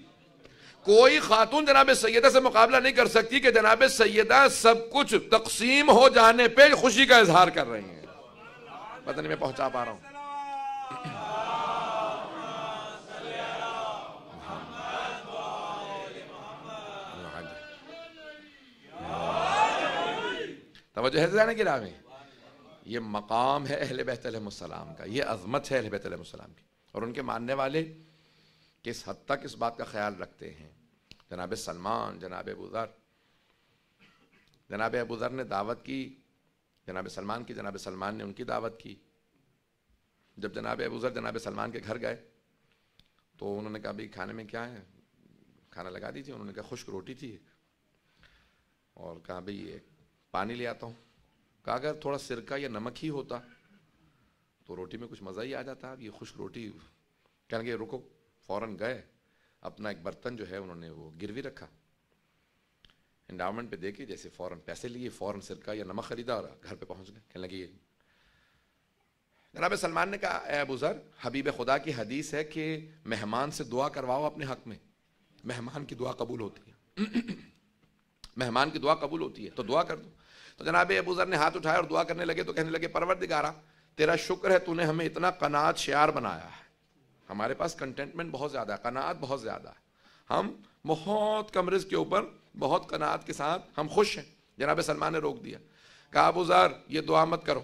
کوئی خاتون جناب سیدہ سے مقابلہ نہیں کر سکتی کہ جناب سیدہ سب کچھ تقسیم ہو جانے پہ خوشی کا اظہار کر رہی ہیں۔ پتہ نہیں میں پہنچا پا رہا ہوں؟ توجہ ہے جانے کی راہ میں، یہ مقام ہے اہل بیت علیہ السلام کا، یہ عظمت ہے اہل بیت علیہ السلام کی، اور ان کے ماننے والے کس حد تک اس بات کا خیال رکھتے ہیں۔ جناب سلمان، جناب ابو ذر نے دعوت کی جناب سلمان کی، جناب سلمان نے ان کی دعوت کی۔ جب جناب ابو ذر جناب سلمان کے گھر گئے تو انہوں نے کہا بھئی کھانے میں کیا ہے، کھانا لگا دیجیے۔ انہوں نے کہا خشک روٹی تھی، اور کہا بھئی پانی لے آتا ہوں۔ کہا اگر تھوڑا سرکہ یا نمک ہی ہوتا تو روٹی میں کچھ مزہ ہی آ جاتا، اب یہ خشک روٹی۔ کہنے لگے رکو، فوراً گئے، اپنا ایک برتن جو ہے انہوں نے وہ گروی رکھا، انڈاؤمنٹ پہ دے کے جیسے فوراً پیسے لیے، فوراً سرکہ یا نمک خریدا اور گھر پہ پہنچ گئے۔ کہنے لگے جناب سلمان نے کہا اے ابو ذر، حبیب خدا کی حدیث ہے کہ مہمان سے دعا کرواؤ اپنے حق میں، مہمان کی دعا قبول ہوتی ہے مہمان کی دعا قبول ہوتی ہے تو دعا کر دو۔ تو جناب ابو ذر نے ہاتھ اٹھایا اور دعا کرنے لگے تو کہنے لگے پروردگارا تیرا شکر ہے تو نے ہمیں اتنا قناعت شعار بنایا ہے، ہمارے پاس کنٹینٹمنٹ بہت زیادہ ہے، قناعت بہت زیادہ ہے، ہم بہت کم رزق کے اوپر بہت قناعت کے ساتھ ہم خوش ہیں۔ جناب سلمان نے روک دیا، کہا ابو ذر یہ دعا مت کرو۔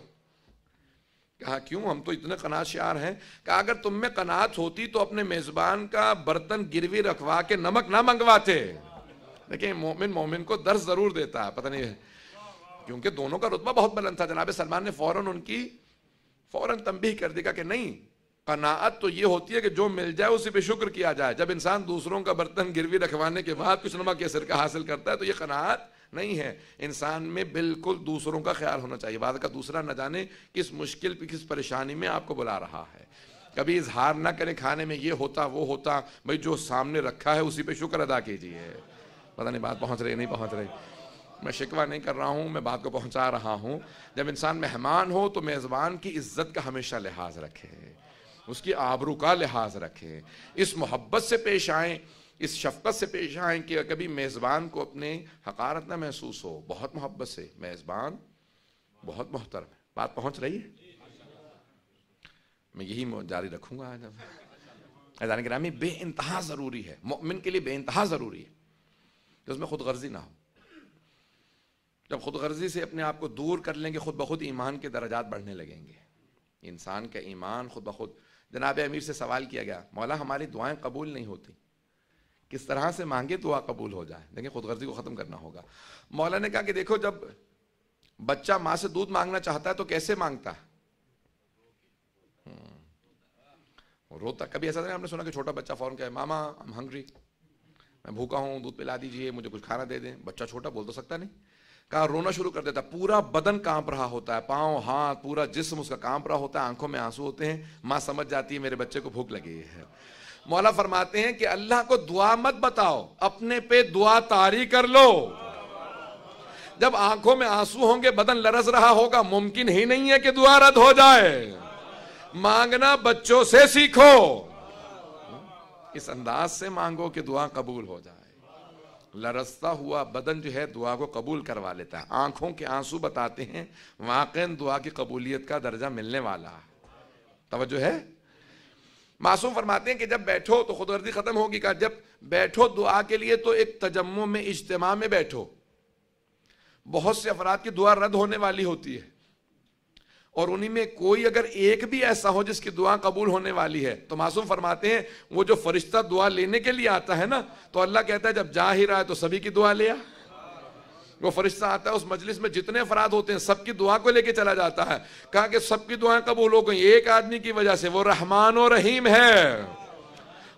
کہا کیوں، ہم تو اتنے قناعت شعار ہیں۔ کہا اگر تم میں قناعت ہوتی تو اپنے میزبان کا برتن گروی رکھوا کے نمک نہ منگواتے۔ دیکھیں مومن کو درس ضرور دیتا ہے، پتہ نہیں ہے کیونکہ دونوں کا رتبہ بہت بلند تھا۔ جناب سلمان نے فوراً ان کی تنبیہ کر دیا کہ نہیں، قناعت تو یہ ہوتی ہے کہ جو مل جائے اسی پہ شکر کیا جائے۔ جب انسان دوسروں کا برتن گروی رکھوانے کے بعد کچھ نمک یا سرکہ حاصل کرتا ہے تو یہ قناعت نہیں ہے۔ انسان میں بالکل دوسروں کا خیال ہونا چاہیے، بعد کا دوسرا نہ جانے کس مشکل پہ کس پریشانی میں آپ کو بلا رہا ہے۔ کبھی اظہار نہ کریں کھانے میں یہ ہوتا وہ ہوتا، بھئی جو سامنے رکھا ہے اسی پہ شکر ادا کیجیے۔ پتہ نہیں بات پہنچ رہی نہیں پہنچ رہی، میں شکوہ نہیں کر رہا ہوں، میں بات کو پہنچا رہا ہوں۔ جب انسان مہمان ہو تو میزبان کی عزت کا ہمیشہ لحاظ رکھے، اس کی آبرو کا لحاظ رکھے، اس محبت سے پیش آئیں، اس شفقت سے پیش آئیں کہ کبھی میزبان کو اپنے حقارت نہ محسوس ہو۔ بہت محبت سے، میزبان بہت محترم ہے۔ بات پہنچ رہی ہے؟ میں یہی جاری رکھوں گا آج۔ عزیزان گرامی، بے انتہا ضروری ہے، مومن کے لیے بے انتہا ضروری ہے کہ اس میں خود غرضی نہ ہو۔ جب خود غرضی سے اپنے آپ کو دور کر لیں گے خود بخود ایمان کے درجات بڑھنے لگیں گے، انسان کا ایمان خود بخود۔ جناب امیر سے سوال کیا گیا، مولا ہماری دعائیں قبول نہیں ہوتی، کس طرح سے مانگے دعا قبول ہو جائے؟ دیکھیں خود غرضی کو ختم کرنا ہوگا۔ مولا نے کہا کہ دیکھو جب بچہ ماں سے دودھ مانگنا چاہتا ہے تو کیسے مانگتا ہے؟ روتا۔ کبھی ایسا نہیں آپ نے سنا کہ چھوٹا بچہ فوراً کہے ماما I'm hungry، میں بھوکا ہوں، دودھ پلا دیجئے، مجھے کچھ کھانا دے دیں؟ بچہ چھوٹا بول تو سکتا نہیں۔ کہا رونا شروع کر دیتا، پورا بدن کانپ رہا ہوتا ہے، پاؤں ہاتھ پورا جسم اس کا کانپ رہا ہوتا ہے، آنکھوں میں آنسو ہوتے ہیں۔ ماں سمجھ جاتی ہے میرے بچے کو بھوک لگی ہے۔ مولا فرماتے ہیں کہ اللہ کو دعا مت بتاؤ، اپنے پہ دعا طاری کر لو۔ جب آنکھوں میں آنسو ہوں گے، بدن لرز رہا ہوگا، ممکن ہی نہیں ہے کہ دعا رد ہو جائے۔ مانگنا بچوں سے سیکھو، اس انداز سے مانگو کہ دعا قبول ہو جائے۔ لرزتا ہوا بدن جو ہے دعا کو قبول کروا لیتا ہے۔ آنکھوں کے آنسو بتاتے ہیں واقعاً دعا کی قبولیت کا درجہ ملنے والا۔ توجہ ہے؟ معصوم فرماتے ہیں کہ جب بیٹھو تو خود غرضی ختم ہوگی، کہ جب بیٹھو دعا کے لیے تو ایک تجمع میں، اجتماع میں بیٹھو۔ بہت سے افراد کی دعا رد ہونے والی ہوتی ہے، اور انہی میں کوئی اگر ایک بھی ایسا ہو جس کی دعا قبول ہونے والی ہے تو معصوم فرماتے ہیں وہ جو فرشتہ دعا لینے کے لیے آتا ہے نا، تو اللہ کہتا ہے جب جا ہی رہا ہے تو سبھی کی دعا لیا۔ وہ فرشتہ آتا ہے، اس مجلس میں جتنے افراد ہوتے ہیں سب کی دعا کو لے کے چلا جاتا ہے۔ کہا کہ سب کی دعائیں قبول ہو گئی ایک آدمی کی وجہ سے، وہ رحمان و رحیم ہے،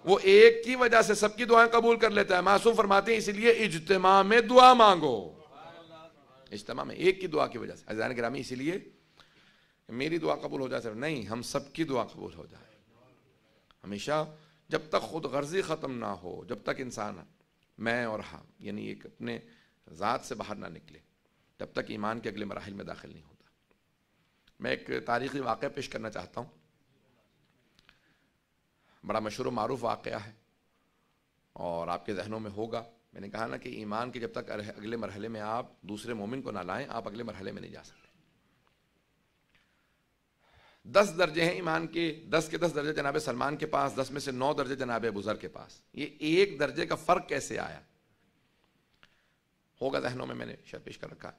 وہ ایک کی وجہ سے سب کی دعائیں قبول کر لیتا ہے۔ معصوم فرماتے ہیں اس لیے اجتماع میں دعا مانگو، اجتماع میں ایک کی دعا کی وجہ سے۔ عزیزان گرامی، اسی لیے میری دعا قبول ہو جائے صرف نہیں، ہم سب کی دعا قبول ہو جائے۔ ہمیشہ جب تک خود غرضی ختم نہ ہو، جب تک انسان میں اور ہم یعنی ایک اپنے ذات سے باہر نہ نکلے، تب تک ایمان کے اگلے مراحل میں داخل نہیں ہوتا۔ میں ایک تاریخی واقعہ پیش کرنا چاہتا ہوں، بڑا مشہور و معروف واقعہ ہے اور آپ کے ذہنوں میں ہوگا۔ میں نے کہا نا کہ ایمان کے جب تک اگلے مرحلے میں آپ دوسرے مومن کو نہ لائیں، آپ اگلے مرحلے میں نہیں جا سکتے۔ 10 درجے ہیں ایمان کے، 10 کے 10 درجے جناب سلمان کے پاس، 10 میں سے 9 درجے جناب ابو ذر کے پاس۔ یہ ایک درجے کا فرق کیسے آیا ہوگا ذہنوں میں، میں نے شاید پیش کر رکھا۔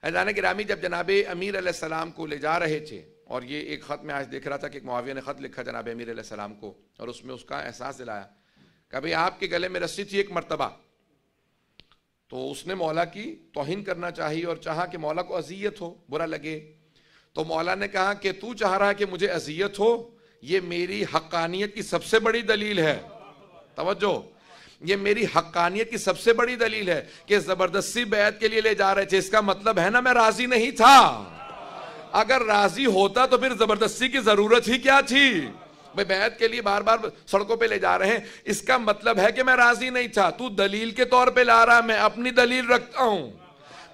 عزیزان گرامی، جب جناب امیر علیہ السلام کو لے جا رہے تھے، اور یہ ایک خط میں آج دیکھ رہا تھا کہ ایک معاویہ نے خط لکھا جناب امیر علیہ السلام کو، اور اس میں اس کا احساس دلایا کہ بھئی آپ کے گلے میں رسی تھی ایک مرتبہ، تو اس نے مولا کی توہین کرنا چاہی اور چاہا کہ مولا کو اذیت ہو، برا لگے، تو مولا نے کہا کہ تو چاہ رہا ہے کہ مجھے اذیت ہو، یہ میری حقانیت کی سب سے بڑی دلیل ہے۔ توجہ، یہ میری حقانیت کی سب سے بڑی دلیل ہے کہ زبردستی بیعت کے لیے لے جا رہے تھے، اس کا مطلب ہے نا میں راضی نہیں تھا۔ اگر راضی ہوتا تو پھر زبردستی کی ضرورت ہی کیا تھی؟ میں بیعت کے لیے بار بار سڑکوں پہ لے جا رہے ہیں، اس کا مطلب ہے کہ میں راضی نہیں تھا۔ تو دلیل کے طور پہ لا رہا، میں اپنی دلیل رکھتا ہوں۔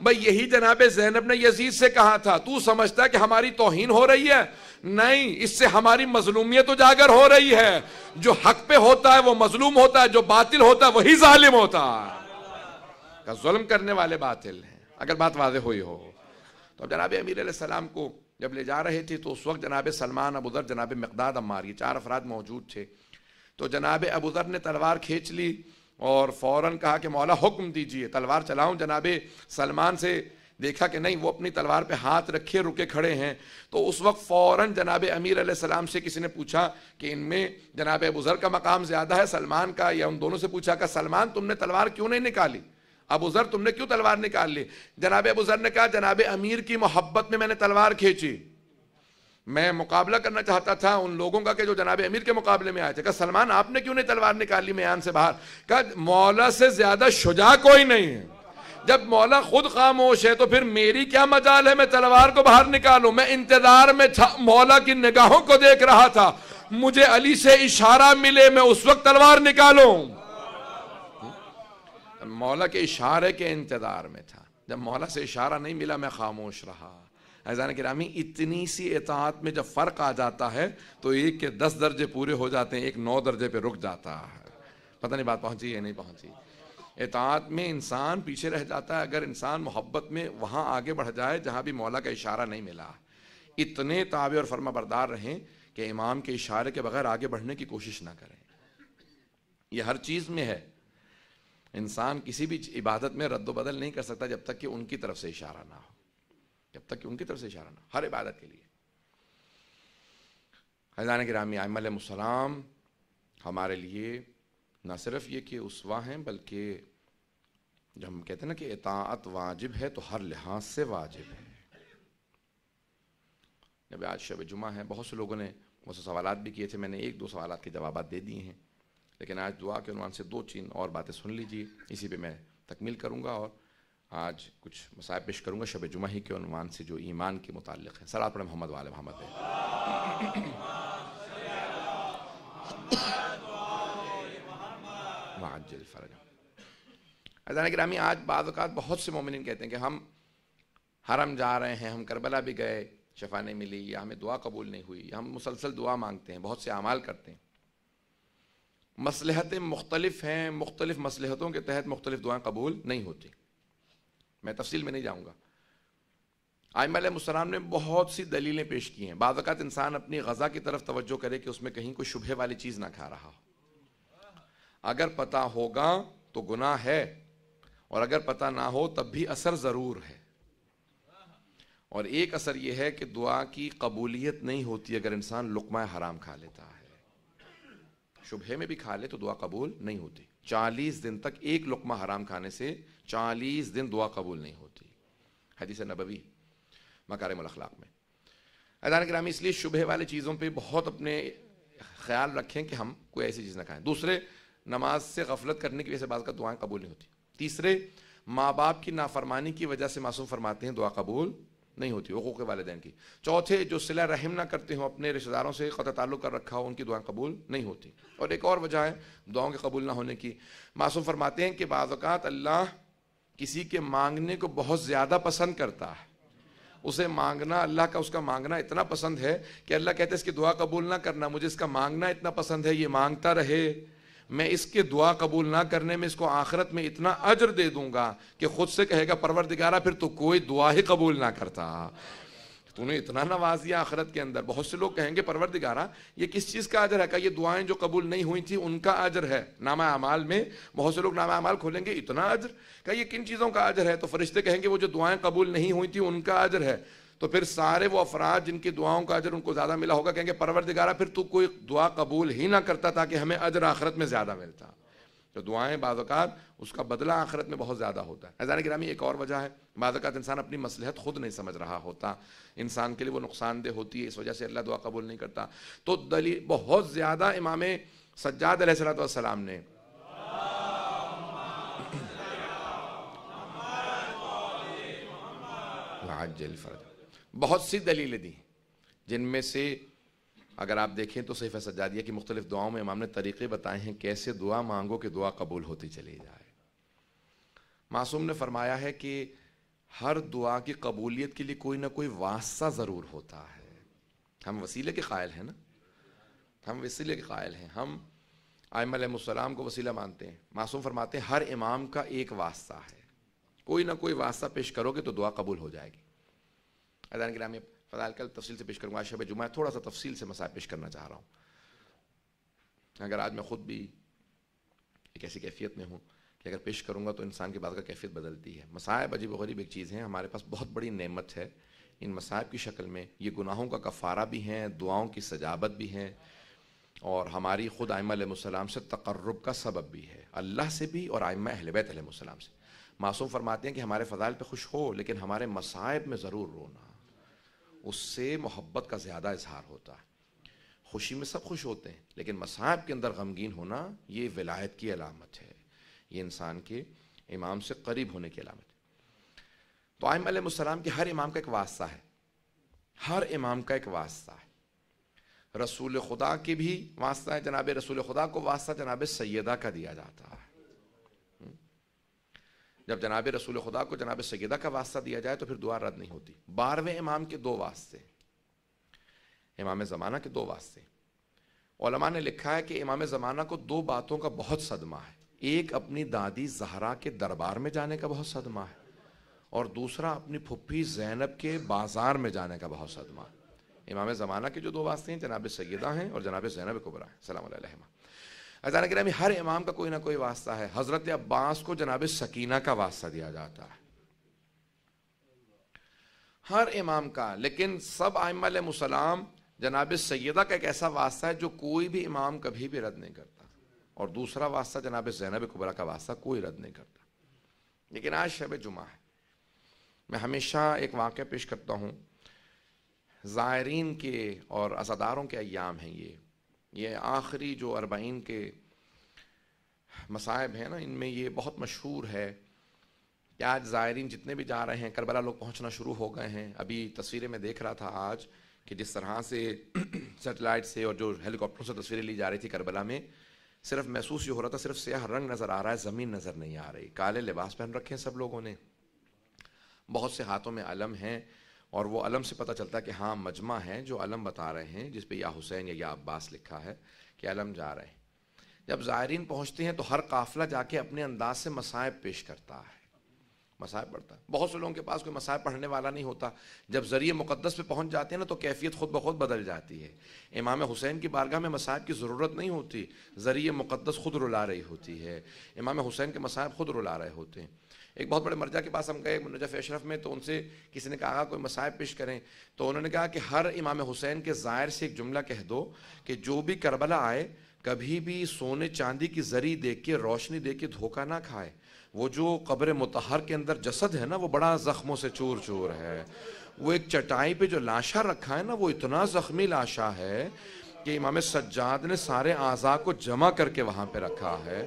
بھئی یہی جناب زینب نے یزید سے کہا تھا، تو سمجھتا ہے کہ ہماری توہین ہو رہی ہے؟ نہیں، اس سے ہماری مظلومیت اجاگر ہو رہی ہے. جو حق پہ ہوتا ہے وہ مظلوم ہوتا ہے، جو باطل ہوتا ہے وہی ظالم ہوتا ہے. ظلم کرنے والے باطل ہیں، اگر بات واضح ہوئی ہو. تو اب جناب امیر علیہ السلام کو جب لے جا رہے تھے تو اس وقت جناب سلمان، ابو ذر، جناب مقداد، عمار، یہ 4 افراد موجود تھے. تو جناب ابو ذر نے تلوار کھینچ لی اور فوراً کہا کہ مولا حکم دیجئے تلوار چلاؤں. جناب سلمان سے دیکھا کہ نہیں، وہ اپنی تلوار پہ ہاتھ رکھے رکے کھڑے ہیں. تو اس وقت فوراً جناب امیر علیہ السلام سے کسی نے پوچھا کہ ان میں جناب ابو ذر کا مقام زیادہ ہے سلمان کا، یا ان دونوں سے پوچھا کہ سلمان تم نے تلوار کیوں نہیں نکالی، ابو ذر تم نے کیوں تلوار نکال لی؟ جناب ابو ذر نے کہا جناب امیر کی محبت میں نے تلوار کھینچی، میں مقابلہ کرنا چاہتا تھا ان لوگوں کا کہ جو جناب امیر کے مقابلے میں آئے تھے. کہا سلمان آپ نے کیوں نہیں تلوار نکالی میان سے باہر؟ کہا مولا سے زیادہ شجاع کوئی نہیں ہے، جب مولا خود خاموش ہے تو پھر میری کیا مجال ہے میں تلوار کو باہر نکالوں؟ میں انتظار میں تھا، مولا کی نگاہوں کو دیکھ رہا تھا، مجھے علی سے اشارہ ملے میں اس وقت تلوار نکالوں. مولا کے اشارے کے انتظار میں تھا، جب مولا سے اشارہ نہیں ملا میں خاموش رہا. عزیزان گرامی، اتنی سی اطاعت میں جب فرق آ جاتا ہے تو ایک کے 10 درجے پورے ہو جاتے ہیں، ایک 9 درجے پہ رک جاتا ہے. پتہ نہیں بات پہنچی یا نہیں پہنچی. اطاعت میں انسان پیچھے رہ جاتا ہے اگر انسان محبت میں وہاں آگے بڑھ جائے جہاں بھی مولا کا اشارہ نہیں ملا. اتنے تابع اور فرما بردار رہیں کہ امام کے اشارے کے بغیر آگے بڑھنے کی کوشش نہ کریں. یہ ہر چیز میں ہے. انسان کسی بھی عبادت میں رد و بدل نہیں کر سکتا جب تک کہ ان کی طرف سے اشارہ نہ ہو، جب تک کہ ان کی طرف سے اشارہ نہ ہو، ہر عبادت کے لیے. عزیزان گرامی، ائمہ علیہم السلام ہمارے لیے نہ صرف یہ کہ اسوہ ہیں، بلکہ جب ہم کہتے ہیں نا کہ اطاعت واجب ہے تو ہر لحاظ سے واجب ہے. جب آج شب جمعہ ہے، بہت سے لوگوں نے مجھ سے سوالات بھی کیے تھے، میں نے 1-2 سوالات کے جوابات دے دیے ہیں، لیکن آج دعا کے عنوان سے 2-3 اور باتیں سن لیجیے، اسی پہ میں تکمیل کروں گا اور آج کچھ مسائل پیش کروں گا شب جمعہ ہی کے عنوان سے جو ایمان کے متعلق ہے. صلوات پڑھیں محمد وآل محمد. وعجل فرجہ. عزیزان گرامی، آج بعض اوقات بہت سے مومنین کہتے ہیں کہ ہم حرم جا رہے ہیں، ہم کربلا بھی گئے، شفا نہیں ملی، یا ہمیں دعا قبول نہیں ہوئی، ہم مسلسل دعا مانگتے ہیں، بہت سے اعمال کرتے ہیں. مصلحتیں مختلف ہیں، مختلف مصلحتوں کے تحت مختلف دعائیں قبول نہیں ہوتی. میں تفصیل میں نہیں جاؤں گا. ائمہ علیہ السلام نے بہت سی دلیلیں پیش کی ہیں. بعض اوقات انسان اپنی غذا کی طرف توجہ کرے کہ اس میں کہیں کوئی شبہے والی چیز نہ کھا رہا ہو. اگر پتہ ہوگا تو گناہ ہے، اور اگر پتہ نہ ہو تب بھی اثر ضرور ہے. اور ایک اثر یہ ہے کہ دعا کی قبولیت نہیں ہوتی اگر انسان لقمہ حرام کھا لیتا ہے. شبہے میں بھی کھا لے تو دعا قبول نہیں ہوتی. 40 دن تک ایک لقمہ حرام کھانے سے 40 دن دعا قبول نہیں ہوتی. حدیث نبوی مکارم الاخلاق میں. عزیزان گرامی، اس لیے شبہے والی چیزوں پہ بہت اپنے خیال رکھیں کہ ہم کوئی ایسی چیز نہ کھائیں. دوسرے، نماز سے غفلت کرنے کی وجہ سے بعض کا دعائیں قبول نہیں ہوتی. تیسرے، ماں باپ کی نافرمانی کی وجہ سے معصوم فرماتے ہیں دعا قبول نہیں ہوتی، حقوق والدین کی. چوتھے، جو صلہ رحم نہ کرتے ہوں، اپنے رشتہ داروں سے قطع تعلق کر رکھا ہو، ان کی دعائیں قبول نہیں ہوتی. اور ایک اور وجہ ہے دعاؤں کے قبول نہ ہونے کی. معصوم فرماتے ہیں کہ بعض اوقات اللہ کسی کے مانگنے کو بہت زیادہ پسند کرتا ہے. اسے مانگنا، اللہ کا اس کا مانگنا اتنا پسند ہے کہ اللہ کہتے ہیں اس کی دعا قبول نہ کرنا، مجھے اس کا مانگنا اتنا پسند ہے، یہ مانگتا رہے، میں اس کے دعا قبول نہ کرنے میں اس کو آخرت میں اتنا اجر دے دوں گا کہ خود سے کہے گا پروردگارہ پھر تو کوئی دعا ہی قبول نہ کرتا، تو نے اتنا نواز دیا آخرت کے اندر. بہت سے لوگ کہیں گے پروردگارہ یہ کس چیز کا اجر ہے؟ کہ یہ دعائیں جو قبول نہیں ہوئی تھیں ان کا اجر ہے. نامہ اعمال میں بہت سے لوگ نامہ اعمال کھولیں گے، اتنا اجر، کہ یہ کن چیزوں کا اجر ہے؟ تو فرشتے کہیں گے وہ جو دعائیں قبول نہیں ہوئی تھیں ان کا اجر ہے. تو پھر سارے وہ افراد جن کی دعاؤں کا اجر ان کو زیادہ ملا ہوگا کہیں گے پروردگارہ پھر تو کوئی دعا قبول ہی نہ کرتا تاکہ ہمیں اجر آخرت میں زیادہ ملتا. تو دعائیں بعض اوقات اس کا بدلہ آخرت میں بہت زیادہ ہوتا ہے. عزیزان گرامی، ایک اور وجہ ہے، بعض اوقات انسان اپنی مصلحت خود نہیں سمجھ رہا ہوتا، انسان کے لیے وہ نقصان دہ ہوتی ہے، اس وجہ سے اللہ دعا قبول نہیں کرتا. تو دلیل بہت زیادہ امام سجاد علیہ السلام نے بہت سی دلیلیں دی، جن میں سے اگر آپ دیکھیں تو صحیفہ سجادیہ کی مختلف دعاؤں میں امام نے طریقے بتائے ہیں کیسے دعا مانگو کہ دعا قبول ہوتی چلی جائے. معصوم نے فرمایا ہے کہ ہر دعا کی قبولیت کے لیے کوئی نہ کوئی واسطہ ضرور ہوتا ہے. ہم وسیلے کے قائل ہیں نا، ہم وسیلے کے قائل ہیں، ہم ائمہ علیہ السلام کو وسیلہ مانتے ہیں۔ معصوم فرماتے ہیں ہر امام کا ایک واسطہ ہے، کوئی نہ کوئی واسطہ پیش کرو گے تو دعا قبول ہو جائے گی۔ اذان گرامی فضائل کل تفصیل سے پیش کروں گا، شب جمعہ تھوڑا سا تفصیل سے مسائل پیش کرنا چاہ رہا ہوں۔ اگر آج میں خود بھی ایک ایسی کیفیت میں ہوں کہ اگر پیش کروں گا تو انسان کی بات کا کیفیت بدلتی ہے۔ مصائب عجیب و غریب ایک چیز ہے، ہمارے پاس بہت بڑی نعمت ہے، ان مصائب کی شکل میں یہ گناہوں کا کفارہ بھی ہیں، دعاؤں کی سجابت بھی ہیں، اور ہماری خود ائمہ علیہ السلام سے تقرب کا سبب بھی ہے، اللہ سے بھی اور ائمہ اہل بیت علیہ السلام سے۔ معصوم فرماتے ہیں کہ ہمارے فضائل پہ خوش ہو لیکن ہمارے مصائب میں ضرور رونا، اس سے محبت کا زیادہ اظہار ہوتا ہے۔ خوشی میں سب خوش ہوتے ہیں لیکن مصائب کے اندر غمگین ہونا یہ ولایت کی علامت ہے، یہ انسان کے امام سے قریب ہونے کی علامت ہے۔ تو ائمہ علیہ السلام کے ہر امام کا ایک واسطہ ہے، ہر امام کا ایک واسطہ ہے۔ رسول خدا کے بھی واسطہ ہے، جناب رسول خدا کو واسطہ جناب سیدہ کا دیا جاتا ہے۔ جب جناب رسول خدا کو جناب سیدہ کا واسطہ دیا جائے تو پھر دعا رد نہیں ہوتی۔ 12ویں امام کے 2 واسطے، امام زمانہ کے 2 واسطے۔ علماء نے لکھا ہے کہ امام زمانہ کو 2 باتوں کا بہت صدمہ ہے، ایک اپنی دادی زہرا کے دربار میں جانے کا بہت صدمہ ہے، اور دوسرا اپنی پھپھی زینب کے بازار میں جانے کا بہت صدمہ ہے۔ امام زمانہ کے جو 2 واسطے ہیں جناب سیدہ ہیں اور جناب زینب کبریٰ ہیں سلام علیہما۔ اذان گرامی ہر امام کا کوئی نہ کوئی واسطہ ہے۔ حضرت عباس کو جناب سکینہ کا واسطہ دیا جاتا ہے، ہر امام کا، لیکن سب ائمہ علیہ السلام جناب سیدہ کا ایک ایسا واسطہ ہے جو کوئی بھی امام کبھی بھی رد نہیں کرتا، اور دوسرا واسطہ جناب زینب کبریٰ کا واسطہ کوئی رد نہیں کرتا۔ لیکن آج شب جمعہ ہے، میں ہمیشہ ایک واقعہ پیش کرتا ہوں، زائرین کے اور عزاداروں کے ایام ہیں، یہ آخری جو 40 کے مصائب ہیں نا، ان میں یہ بہت مشہور ہے کہ آج زائرین جتنے بھی جا رہے ہیں، کربلا لوگ پہنچنا شروع ہو گئے ہیں۔ ابھی تصویریں میں دیکھ رہا تھا آج کہ جس طرح سے سیٹلائٹ سے اور جو ہیلی کاپٹروں سے تصویریں لی جا رہی تھی کربلا میں، صرف محسوس یہ ہو رہا تھا صرف سیاہ رنگ نظر آ رہا ہے، زمین نظر نہیں آ رہی۔ کالے لباس پہن رکھے ہیں سب لوگوں نے، بہت سے ہاتھوں میں علم ہیں، اور وہ علم سے پتہ چلتا ہے کہ ہاں مجمع ہے، جو علم بتا رہے ہیں جس پہ یا حسین یا عباس لکھا ہے کہ علم جا رہے ہیں۔ جب زائرین پہنچتے ہیں تو ہر قافلہ جا کے اپنے انداز سے مصائب پیش کرتا ہے، مصائب پڑھتا ہے۔ بہت سے لوگوں کے پاس کوئی مصائب پڑھنے والا نہیں ہوتا، جب ذریعہ مقدس پہ پہنچ جاتے ہیں نا تو کیفیت خود بخود بدل جاتی ہے۔ امام حسین کی بارگاہ میں مصائب کی ضرورت نہیں ہوتی، ذریعہ مقدس خود رلا رہی ہوتی ہے، امام حسین کے مصائب خود رلا رہے ہوتے ہیں۔ ایک بہت بڑے مرجع کے پاس ہم گئے نجف اشرف میں، تو ان سے کسی نے کہا کوئی مصائب پیش کریں، تو انہوں نے کہا کہ ہر امام حسین کے زائر سے ایک جملہ کہہ دو کہ جو بھی کربلا آئے کبھی بھی سونے چاندی کی زری دیکھ کے، روشنی دیکھ کے دھوکہ نہ کھائے، وہ جو قبر مطہر کے اندر جسد ہے نا وہ بڑا زخموں سے چور چور ہے، وہ ایک چٹائی پہ جو لاشا رکھا ہے نا وہ اتنا زخمی لاشا ہے کہ امام سجاد نے سارے اعضاء کو جمع کر کے وہاں پہ رکھا ہے۔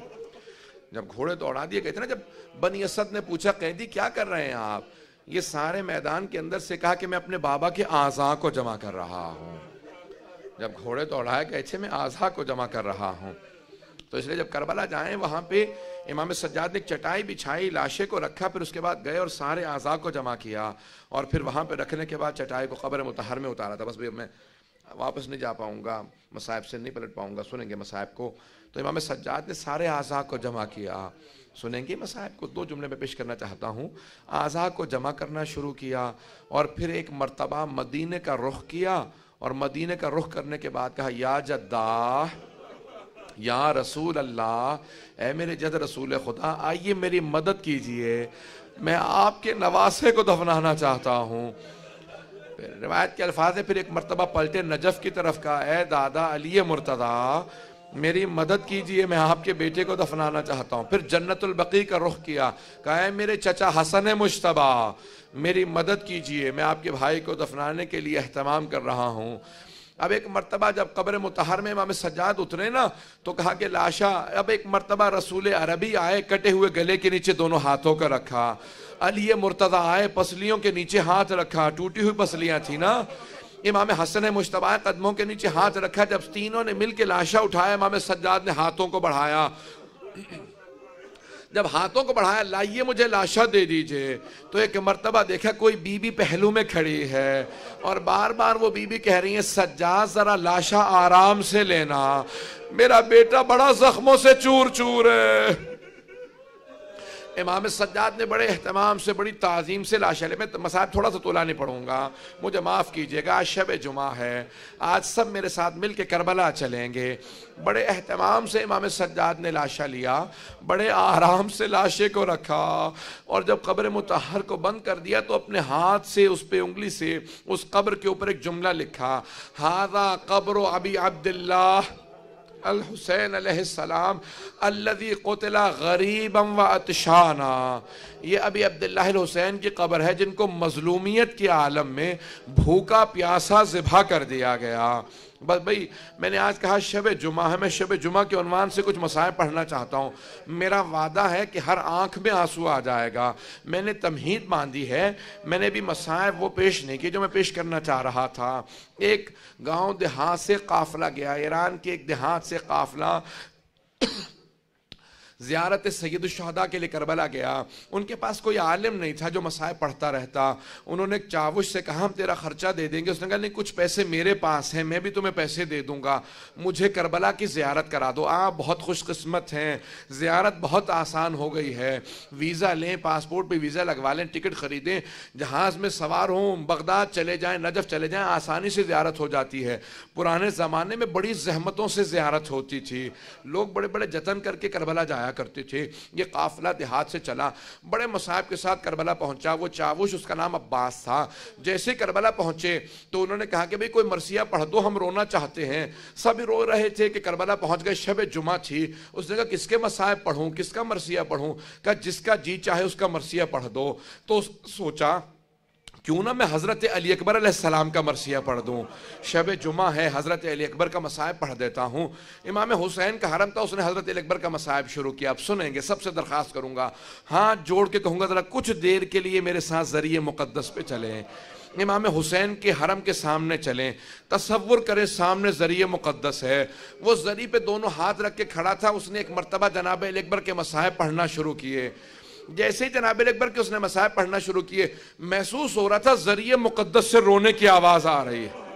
جب گھوڑے دوڑا دیے گئے تھے نا، جب بنی اسد نے پوچھا قیدی کیا کر رہے ہیں آپ، یہ سارے میدان کے اندر سے کہا کہ میں اپنے بابا کے اعضاء کو جمع کر رہا ہوں۔ جب گھوڑے دوڑائے گئے تھے میں اعضاء کو جمع کر رہا ہوں، تو اس لیے جب کربلا جائیں وہاں پہ امام سجاد نے ایک چٹائی بچھائی، لاشے کو رکھا، پھر اس کے بعد گئے اور سارے اعضاء کو جمع کیا، اور پھر وہاں پہ رکھنے کے بعد چٹائی کو قبر مطہر میں اتارا تھا۔ بس میں واپس نہیں جا پاؤں گا، مصائب سے نہیں پلٹ پاؤں گا، سنیں گے مصائب کو۔ تو امام سجاد نے سارے اعضاء کو جمع کیا، سنیں گے مصائب کو۔ 2 جملے میں پیش کرنا چاہتا ہوں۔ اعضاء کو جمع کرنا شروع کیا، اور پھر ایک مرتبہ مدینے کا رخ کیا، اور مدینے کا رخ کرنے کے بعد کہا یا جدہ یا رسول اللہ، اے میرے جد رسول خدا آئیے میری مدد کیجئے، میں آپ کے نواسے کو دفنانا چاہتا ہوں۔ روایت کے الفاظ ہے پھر ایک مرتبہ پلٹے نجف کی طرف کا، اے دادا علی مرتضیٰ میری مدد کیجئے، میں آپ کے بیٹے کو دفنانا چاہتا ہوں۔ پھر جنت البقیع کا رخ کیا، کہا اے میرے چچا حسن مجتبیٰ میری مدد کیجئے، میں آپ کے بھائی کو دفنانے کے لیے اہتمام کر رہا ہوں۔ اب ایک مرتبہ جب قبر مطہر میں امام سجاد اترے نا تو کہا کہ لاشا، اب ایک مرتبہ رسول عربی آئے، کٹے ہوئے گلے کے نیچے دونوں ہاتھوں کا رکھا، علی مرتضیٰ آئے، پسلیوں کے نیچے ہاتھ رکھا، ٹوٹی ہوئی پسلیاں تھی نا، امام حسن مجتبیٰ قدموں کے نیچے ہاتھ رکھا، جب تینوں نے مل کے لاشا اٹھایا، امام سجاد نے ہاتھوں کو بڑھایا، جب ہاتھوں کو بڑھایا لائیے مجھے لاشا دے دیجئے، تو ایک مرتبہ دیکھا کوئی بی بی پہلو میں کھڑی ہے اور بار بار وہ بی بی کہہ رہی ہیں سجاد ذرا لاشا آرام سے لینا، میرا بیٹا بڑا زخموں سے چور چور ہے۔ امام سجاد نے بڑے اہتمام سے بڑی تعظیم سے لاشا لے، میں مصائب تھوڑا سا طولہ نہیں پڑھوں گا، مجھے معاف کیجئے گا، آج شب جمعہ ہے، آج سب میرے ساتھ مل کے کربلا چلیں گے۔ بڑے اہتمام سے امام سجاد نے لاشا لیا، بڑے آرام سے لاشے کو رکھا، اور جب قبر مطہر کو بند کر دیا تو اپنے ہاتھ سے اس پہ انگلی سے اس قبر کے اوپر ایک جملہ لکھا، ھذا قبر ابی عبداللہ الحسین علیہ السلام الذی قتل غریبا و عطشانا، یہ ابی عبداللہ الحسین کی قبر ہے جن کو مظلومیت کے عالم میں بھوکا پیاسا ذبح کر دیا گیا۔ بس بھئی میں نے آج کہا شب جمعہ ہے، میں شب جمعہ کے عنوان سے کچھ مصائب پڑھنا چاہتا ہوں، میرا وعدہ ہے کہ ہر آنکھ میں آنسو آ جائے گا۔ میں نے تمہید باندھی ہے، میں نے بھی مصائب وہ پیش نہیں کی جو میں پیش کرنا چاہ رہا تھا۔ ایک گاؤں دیہات سے قافلہ گیا، ایران کے ایک دیہات سے قافلہ زیارت سید الشہداء کے لیے کربلا گیا۔ ان کے پاس کوئی عالم نہیں تھا جو مصائب پڑھتا رہتا۔ انہوں نے ایک چاوش سے کہا ہم تیرا خرچہ دے دیں گے، اس نے کہا نہیں کچھ پیسے میرے پاس ہیں، میں بھی تمہیں پیسے دے دوں گا، مجھے کربلا کی زیارت کرا دو۔ آپ بہت خوش قسمت ہیں، زیارت بہت آسان ہو گئی ہے، ویزا لیں، پاسپورٹ پہ ویزا لگوا لیں، ٹکٹ خریدیں، جہاز میں سوار ہوں، بغداد چلے جائیں، نجف چلے جائیں، آسانی سے زیارت ہو جاتی ہے۔ پرانے زمانے میں بڑی زحمتوں سے زیارت ہوتی تھی، لوگ بڑے بڑے جتن کر کے کربلا جایا کرتے تھے۔ یہ قافلہ دیہات سے چلا، بڑے مصائب کے ساتھ کربلا پہنچا۔ وہ چاوش، اس کا نام عباس تھا، جیسے کربلا پہنچے تو انہوں نے کہا کہ بھئی کوئی مرثیہ پڑھ دو، ہم رونا چاہتے ہیں۔ سب رو رہے تھے کہ کربلا پہنچ گئے، شب جمعہ تھی۔ اس نے کہا کس کے مصائب پڑھوں، کس کا مرثیہ پڑھوں؟ کہا جس کا جی چاہے اس کا مرثیہ پڑھ دو۔ تو سوچا کیوں نہ میں حضرت علی اکبر علیہ السلام کا مرثیہ پڑھ دوں، شب جمعہ ہے، حضرت علی اکبر کا مصائب پڑھ دیتا ہوں۔ امام حسین کا حرم تھا، اس نے حضرت علی اکبر کا مصائب شروع کیا۔ اب سنیں گے، سب سے درخواست کروں گا، ہاتھ جوڑ کے کہوں گا ذرا کچھ دیر کے لیے میرے ساتھ ذریعہ مقدس پہ چلیں، امام حسین کے حرم کے سامنے چلیں، تصور کریں سامنے ذریعہ مقدس ہے، وہ ذریعہ پہ دونوں ہاتھ رکھ کے کھڑا تھا۔ اس نے ایک مرتبہ جناب علی اکبر کے مصائب پڑھنا شروع کیے۔ جیسے ہی جناب علی اکبر کے اس نے مصائب پڑھنا شروع کیے، محسوس ہو رہا تھا ذریعہ مقدس سے رونے کی آواز آ رہی ہے،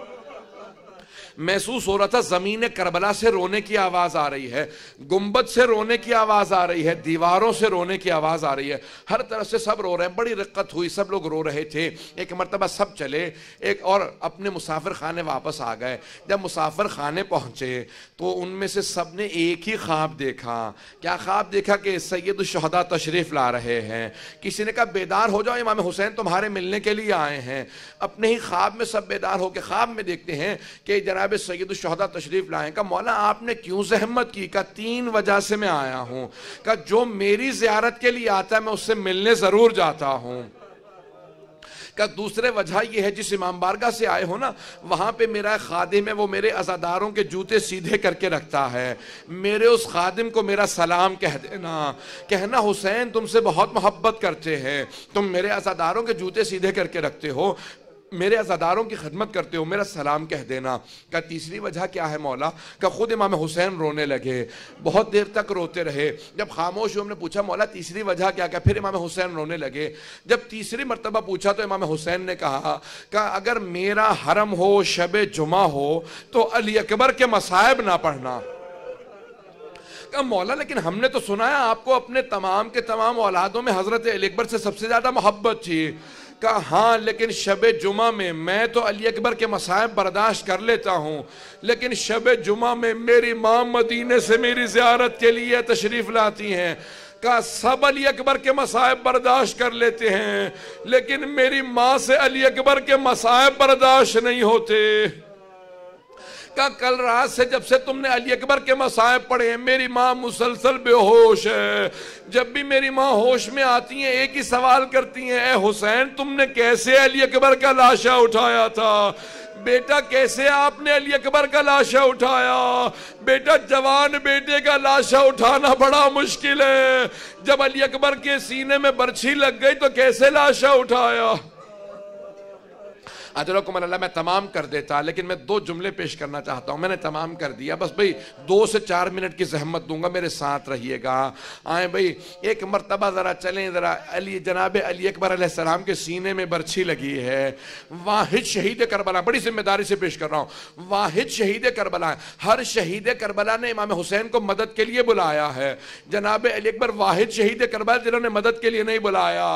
محسوس ہو رہا تھا زمین کربلا سے رونے کی آواز آ رہی ہے، گنبد سے رونے کی آواز آ رہی ہے، دیواروں سے رونے کی آواز آ رہی ہے، ہر طرف سے سب رو رہے ہیں۔ بڑی رقت ہوئی، سب لوگ رو رہے تھے۔ ایک مرتبہ سب چلے ایک اور اپنے مسافر خانے واپس آ گئے۔ جب مسافر خانے پہنچے تو ان میں سے سب نے ایک ہی خواب دیکھا۔ کیا خواب دیکھا؟ کہ سید الشہداء تشریف لا رہے ہیں۔ کسی نے کہا بیدار ہو جاؤ، امام حسین تمہارے ملنے کے لیے آئے ہیں۔ اپنے ہی خواب میں سب بیدار ہو کے خواب میں دیکھتے ہیں کہ جناب سید الشہداء تشریف لائیں۔ کہا مولا آپ نے کیوں زحمت کی؟ کہا 3 وجہ سے میں آیا ہوں۔ کہا جو میری زیارت کے لیے آتا ہے میں اس سے ملنے ضرور جاتا ہوں۔ کہ دوسرے وجہ یہ ہے جس امام بارگاہ سے آئے ہو نا، وہاں پہ میرا خادم ہے، وہ میرے عزاداروں کے جوتے سیدھے کر کے رکھتا ہے، میرے اس خادم کو میرا سلام کہہ دینا، کہنا حسین تم سے بہت محبت کرتے ہیں، تم میرے عزاداروں کے جوتے سیدھے کر کے رکھتے ہو، میرے عزاداروں کی خدمت کرتے ہو، میرا سلام کہہ دینا۔ کہ تیسری وجہ کیا ہے مولا؟ کہ خود امام حسین رونے لگے، بہت دیر تک روتے رہے۔ جب خاموش ہوئے ہم نے پوچھا مولا تیسری وجہ کیا؟ کہ پھر امام حسین رونے لگے۔ جب تیسری مرتبہ پوچھا تو امام حسین نے کہا کہ اگر میرا حرم ہو، شب جمعہ ہو، تو علی اکبر کے مصائب نہ پڑھنا۔ کہ مولا لیکن ہم نے تو سنا ہے آپ کو اپنے تمام کے تمام اولادوں میں حضرت علی اکبر سے سب سے زیادہ محبت تھی۔ کہا ہاں لیکن شب جمعہ میں تو علی اکبر کے مصائب برداشت کر لیتا ہوں، لیکن شب جمعہ میں میری ماں مدینے سے میری زیارت کے لیے تشریف لاتی ہیں۔ کہا سب علی اکبر کے مصائب برداشت کر لیتے ہیں، لیکن میری ماں سے علی اکبر کے مصائب برداشت نہیں ہوتے۔ کہ کل رات سے جب سے تم نے علی اکبر کے مصائب پڑھے ہیں میری ماں مسلسل بے ہوش ہے، جب بھی میری ماں ہوش میں آتی ہیں ایک ہی سوال کرتی ہیں، اے حسین تم نے کیسے علی اکبر کا لاشا اٹھایا تھا؟ بیٹا کیسے آپ نے علی اکبر کا لاشا اٹھایا؟ بیٹا جوان بیٹے کا لاشا اٹھانا بڑا مشکل ہے، جب علی اکبر کے سینے میں برچھی لگ گئی تو کیسے لاشا اٹھایا؟ اجرکم اللہ، میں تمام کر دیتا لیکن میں 2 جملے پیش کرنا چاہتا ہوں، میں نے تمام کر دیا، بس بھئی 2 سے 4 منٹ کی زحمت دوں گا، میرے ساتھ رہیے گا۔ آئیں بھئی ایک مرتبہ ذرا چلیں، ذرا جناب علی اکبر علیہ السلام کے سینے میں برچھی لگی ہے، واحد شہید کربلا، بڑی ذمہ داری سے پیش کر رہا ہوں، واحد شہید کربلا، ہر شہید کربلا نے امام حسین کو مدد کے لیے بلایا ہے، جناب علی اکبر واحد شہید کربلا جنہوں نے مدد کے لیے نہیں بلایا،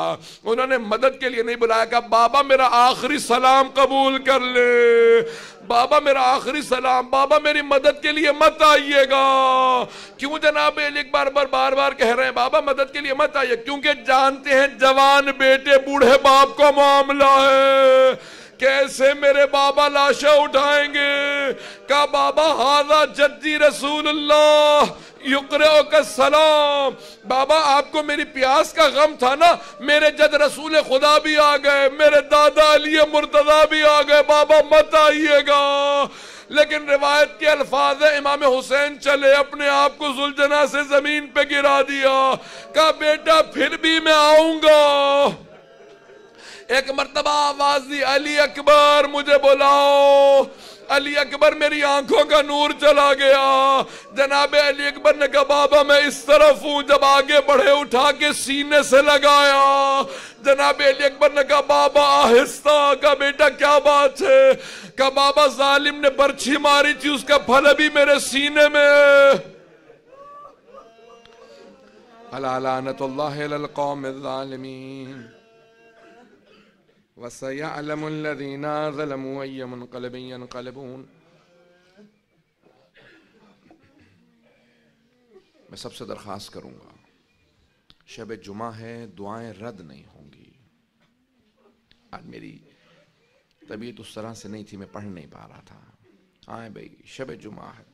انہوں نے مدد کے لیے نہیں بلایا، کہا بابا میرا آخری سلام قبول کر لے، بابا میرا آخری سلام، بابا میری مدد کے لیے مت آئیے گا۔ کیوں جناب علی اکبر بار بار کہہ رہے ہیں بابا مدد کے لیے مت آئیے؟ کیونکہ جانتے ہیں جوان بیٹے بوڑھے باپ کا معاملہ ہے، کیسے میرے بابا لاشیں اٹھائیں گے؟ کہا بابا ھذا جدی رسول اللہ یقرئک السلام، بابا آپ کو میری پیاس کا غم تھا نا، میرے جد رسول خدا بھی آ گئے، میرے دادا علی مرتضیٰ بھی آ گئے، بابا مت آئیے گا۔ لیکن روایت کے الفاظ ہے امام حسین چلے، اپنے آپ کو ذوالجناح سے زمین پہ گرا دیا، کہا بیٹا پھر بھی میں آؤں گا۔ ایک مرتبہ آواز دی علی اکبر مجھے بلاؤ، علی اکبر میری آنکھوں کا نور چلا گیا، جناب علی اکبر نے کہا بابا میں اس طرف ہوں، جب آگے بڑھے اٹھا کے سینے سے لگایا، جناب علی اکبر نے کہا بابا آہستہ، کہا بیٹا کیا بات ہے؟ کہا بابا ظالم نے برچھی ماری تھی، اس کا پھل ابھی میرے سینے میں۔ الا لعنت اللہ علی القوم الظالمین وَسَيَعْلَمُ الَّذِينَ ظَلَمُوا أَيَّ مُنْقَلَبٍ يَنْقَلِبُونَ۔ میں سب سے درخواست کروں گا، شب جمعہ ہے، دعائیں رد نہیں ہوں گی۔ آج میری طبیعت اس طرح سے نہیں تھی، میں پڑھ نہیں پا رہا تھا۔ آئیں بھئی شب جمعہ ہے،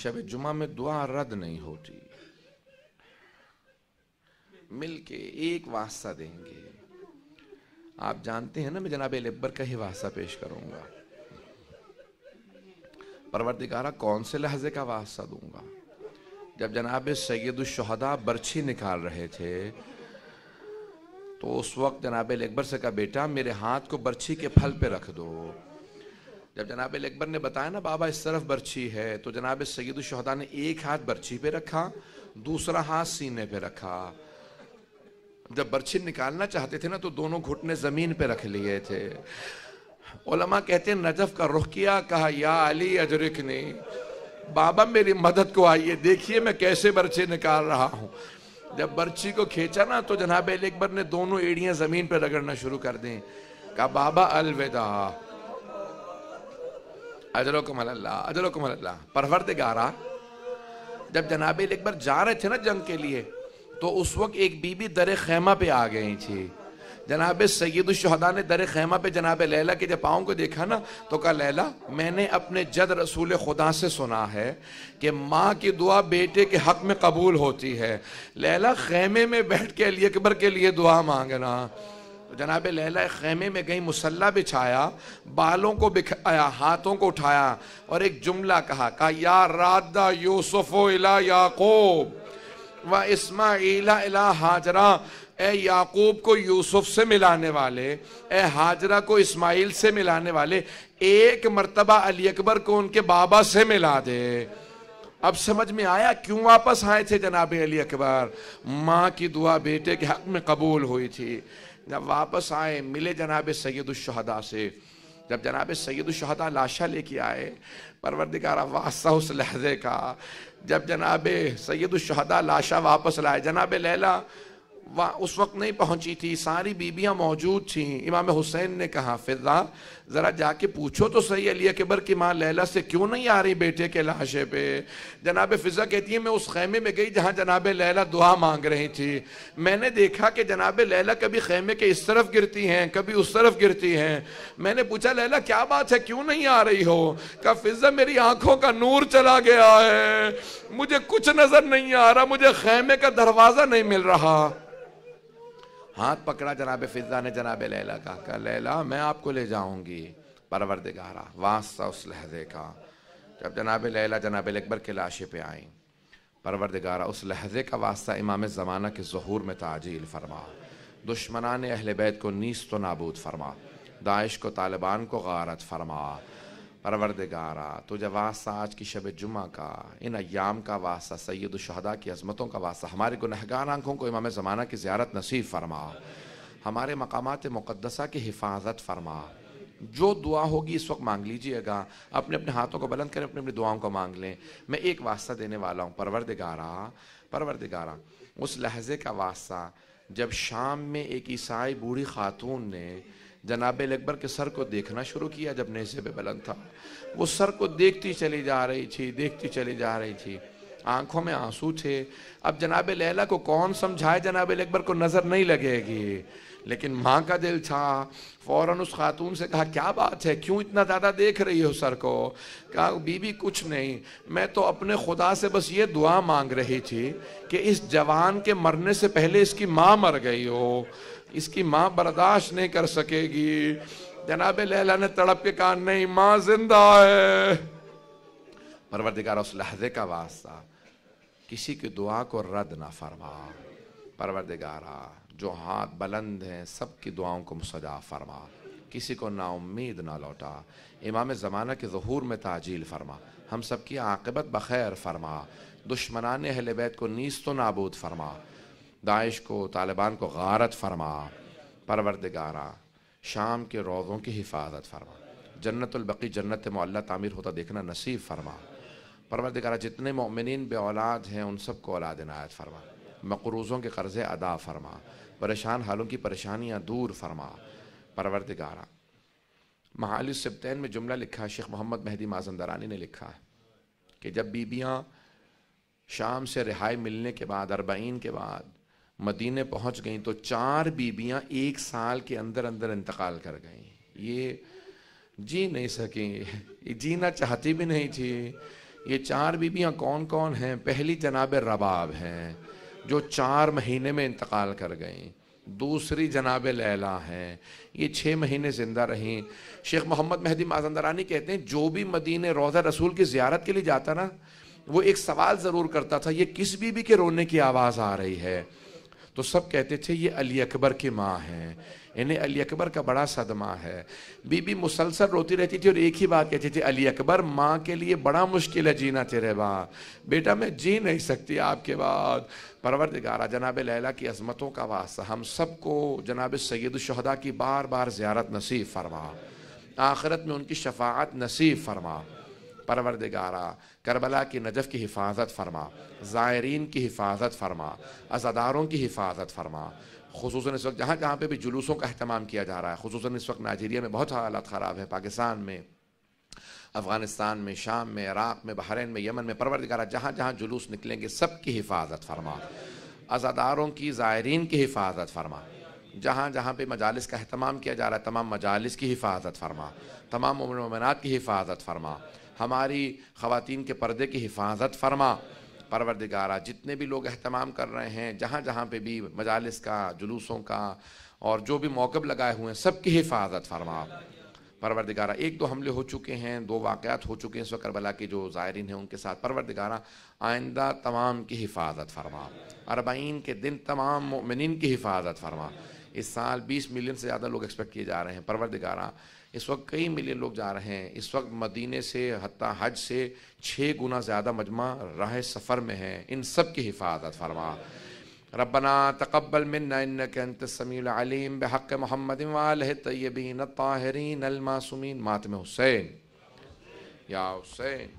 شب جمعہ میں دعا رد نہیں ہوتی، مل کے ایک واسطہ دیں گے۔ آپ جانتے ہیں نا میں جناب علی اکبر کا ہی واسطہ پیش کروں گا۔ پروردگارہ کون سے لحظے کا واسطہ دوں گا؟ جب جناب سید الشہداء برچھی نکال رہے تھے تو اس وقت جناب علی اکبر سے کہا بیٹا میرے ہاتھ کو برچھی کے پھل پہ رکھ دو۔ جب جناب علی اکبر نے بتایا نا بابا اس طرف برچھی ہے، تو جناب سید الشہداء نے ایک ہاتھ برچھی پہ رکھا، دوسرا ہاتھ سینے پہ رکھا۔ جب برچھی نکالنا چاہتے تھے نا تو دونوں گھٹنے زمین پہ رکھ لیے تھے۔ علماء کہتے ہیں نجف کا رخ کیا، کہا یا علی اجرکنی، بابا میری مدد کو آئیے، دیکھیے میں کیسے برچھی نکال رہا ہوں۔ جب برچھی کو کھینچا نا تو جناب علی اکبر نے دونوں ایڑیاں زمین پہ رگڑنا شروع کر دیں، کہا بابا الوداع، اجرکم اللہ، اجرکم اللہ۔ پروردگارہ جب جناب علی اکبر جا رہے تھے نا جنگ کے لیے تو اس وقت ایک بی بی در خیمہ پہ آ گئی تھی۔ جناب سید الشہداء نے در خیمہ پہ جناب لیلہ کے جب پاؤں کو دیکھا نا تو کہا لیلہ میں نے اپنے جد رسول خدا سے سنا ہے کہ ماں کی دعا بیٹے کے حق میں قبول ہوتی ہے، لیلہ خیمے میں بیٹھ کے علی اکبر کے لیے دعا مانگنا۔ تو جناب لیلہ خیمے میں گئی، مصلی بچھایا، بالوں کو بکھایا، ہاتھوں کو اٹھایا اور ایک جملہ کہا یا رادہ یوسف الی یعقوب و اسماعیل الی ہاجرہ، اے یعقوب کو یوسف سے ملانے والے، اے ہاجرہ کو اسماعیل سے ملانے والے، ایک مرتبہ علی اکبر کو ان کے بابا سے ملا دے۔ اب سمجھ میں آیا کیوں واپس آئے تھے جناب علی اکبر؟ ماں کی دعا بیٹے کے حق میں قبول ہوئی تھی۔ جب واپس آئے ملے جناب سید الشہداء سے، جب جناب سید الشہداء لاشا لے کے آئے، پروردگارہ واسطہ اس لحظے کا، جب جناب سید الشہداء لاشا واپس لائے، جناب لیلہ اس وقت نہیں پہنچی تھی، ساری بیبیاں موجود تھیں۔ امام حسین نے کہا فضا ذرا جا کے پوچھو تو صحیح علی اکبر کی ماں لیلہ سے کیوں نہیں آ رہی بیٹے کے لاشے پہ؟ جناب فضا کہتی ہے میں اس خیمے میں گئی جہاں جناب لیلہ دعا مانگ رہی تھی، میں نے دیکھا کہ جناب لیلہ کبھی خیمے کے اس طرف گرتی ہیں کبھی اس طرف گرتی ہیں۔ میں نے پوچھا لیلہ کیا بات ہے کیوں نہیں آ رہی ہو؟ کہا فضا میری آنکھوں کا نور چلا گیا ہے، مجھے کچھ نظر نہیں آ رہا، مجھے خیمے کا دروازہ نہیں مل رہا۔ ہاتھ پکڑا جناب فضا نے جناب لیلہ کا، کہا لیلہ میں آپ کو لے جاؤں گی۔ پروردگارہ واسطہ اس لحظے کا، جب جناب لیلہ جناب اکبر کے لاشے پہ آئیں، پروردگارہ اس لحظے کا واسطہ امام زمانہ کے ظہور میں تعجیل فرما، دشمنان اہل بیت کو نیست و نابود فرما، داعش کو طالبان کو غارت فرما۔ پروردگارا تجھے واسطہ آج کی شب جمعہ کا، ان ایام کا واسطہ، سید الشہداء کی عظمتوں کا واسطہ، ہمارے گنہگار آنکھوں کو امام زمانہ کی زیارت نصیب فرما، ہمارے مقامات مقدسہ کی حفاظت فرما۔ جو دعا ہوگی اس وقت مانگ لیجئے گا، اپنے اپنے ہاتھوں کو بلند کریں، اپنے اپنی دعاؤں کو مانگ لیں۔ میں ایک واسطہ دینے والا ہوں، پروردگارا اس لحظے کا واسطہ جب شام میں ایک عیسائی بوڑھی خاتون نے جناب اکبر کے سر کو دیکھنا شروع کیا، جب نیزے پہ بلند تھا، وہ سر کو دیکھتی چلی جا رہی تھی، آنکھوں میں آنسو تھے۔ اب جناب لیلہ کو کون سمجھائے جناب اکبر کو نظر نہیں لگے گی، لیکن ماں کا دل تھا، فوراً اس خاتون سے کہا کیا بات ہے، کیوں اتنا زیادہ دیکھ رہی ہو سر کو؟ کہا بی بی کچھ نہیں، میں تو اپنے خدا سے بس یہ دعا مانگ رہی تھی کہ اس جوان کے مرنے سے پہلے اس کی ماں مر گئی ہو، اس کی ماں برداشت نہیں کر سکے گی۔ جناب لیلہ نے تڑپ کے کہا نہیں، ماں زندہ ہے۔ پروردگار اس لحظے کا واسطہ کسی کی دعا کو رد نہ فرما، پروردگارا جو ہاتھ بلند ہیں سب کی دعاؤں کو مستجاب فرما، کسی کو نا امید نہ لوٹا، امام زمانہ کے ظہور میں تعجیل فرما، ہم سب کی عاقبت بخیر فرما، دشمنان اہل بیت کو نیست و نابود فرما، داعش کو طالبان کو غارت فرما، پروردگارا شام کے روضوں کی حفاظت فرما، جنت البقیع جنت معلیٰ تعمیر ہوتا دیکھنا نصیب فرما، پروردگارا جتنے مؤمنین بے اولاد ہیں ان سب کو اولاد عنایت فرما، مقروضوں کے قرضے ادا فرما، پریشان حالوں کی پریشانیاں دور فرما، پروردگارا معالی السبتین میں جملہ لکھا ہے، شیخ محمد مہدی مازندرانی نے لکھا ہے کہ جب بیبیاں شام سے رہائی ملنے کے بعد 40 کے بعد مدینے پہنچ گئیں تو 4 بیبیاں 1 سال کے اندر انتقال کر گئیں۔ یہ جی نہیں سکیں، یہ جینا چاہتی بھی نہیں تھی۔ یہ 4 بیبیاں کون کون ہیں؟ پہلی جناب رباب ہیں جو 4 مہینے میں انتقال کر گئیں، دوسری جناب لیلہ ہیں، یہ 6 مہینے زندہ رہیں۔ شیخ محمد مہدی مازندرانی کہتے ہیں جو بھی مدینے روضہ رسول کی زیارت کے لیے جاتا نا، وہ ایک سوال ضرور کرتا تھا، یہ کس بی بی کے رونے کی آواز آ رہی ہے؟ تو سب کہتے تھے یہ علی اکبر کی ماں ہیں، انہیں علی اکبر کا بڑا صدمہ ہے۔ بی بی مسلسل روتی رہتی تھی اور ایک ہی بات کہتی تھی، علی اکبر ماں کے لیے بڑا مشکل ہے جینا تیرے بعد، بیٹا میں جی نہیں سکتی آپ کے بعد۔ پروردگارا جناب لیلہ کی عظمتوں کا واسطہ ہم سب کو جناب سید الشہداء کی بار بار زیارت نصیب فرما، آخرت میں ان کی شفاعت نصیب فرما، پروردگارا کربلا کی نجف کی حفاظت فرما، زائرین کی حفاظت فرما، عزاداروں کی حفاظت فرما، خصوصاً اس وقت جہاں جہاں پہ بھی جلوسوں کا اہتمام کیا جا رہا ہے، خصوصاً اس وقت نائجیریا میں بہت حالات خراب ہے، پاکستان میں، افغانستان میں، شام میں، عراق میں، بحرین میں، یمن میں، پروردگارا جہاں جہاں جلوس نکلیں گے سب کی حفاظت فرما، عزاداروں کی، زائرین کی حفاظت فرما، جہاں جہاں پہ مجالس کا اہتمام کیا جا رہا ہے تمام مجالس کی حفاظت فرما، تمام مومن و مومنات کی حفاظت فرما، ہماری خواتین کے پردے کی حفاظت فرما، پروردگارا جتنے بھی لوگ اہتمام کر رہے ہیں جہاں جہاں پہ بھی مجالس کا، جلوسوں کا اور جو بھی موقف لگائے ہوئے ہیں سب کی حفاظت فرما، پروردگارا 1-2 حملے ہو چکے ہیں، 2 واقعات ہو چکے ہیں اس وقت کربلا کے جو زائرین ہیں ان کے ساتھ، پروردگارا آئندہ تمام کی حفاظت فرما، 40 کے دن تمام مؤمنین کی حفاظت فرما۔ اس سال 20 ملین سے زیادہ لوگ ایکسپیکٹ کیے جا رہے ہیں، پروردگارا اس وقت کئی ملین لوگ جا رہے ہیں، اس وقت مدینے سے حتیٰ حج سے 6 گنا زیادہ مجمع راہ سفر میں ہیں، ان سب کی حفاظت فرما۔ ربنا تقبل منا انك انت السميع العليم بحق محمد وآلہ الطیبین الطاہرین المعصومین۔ ماتم حسین یا حسین۔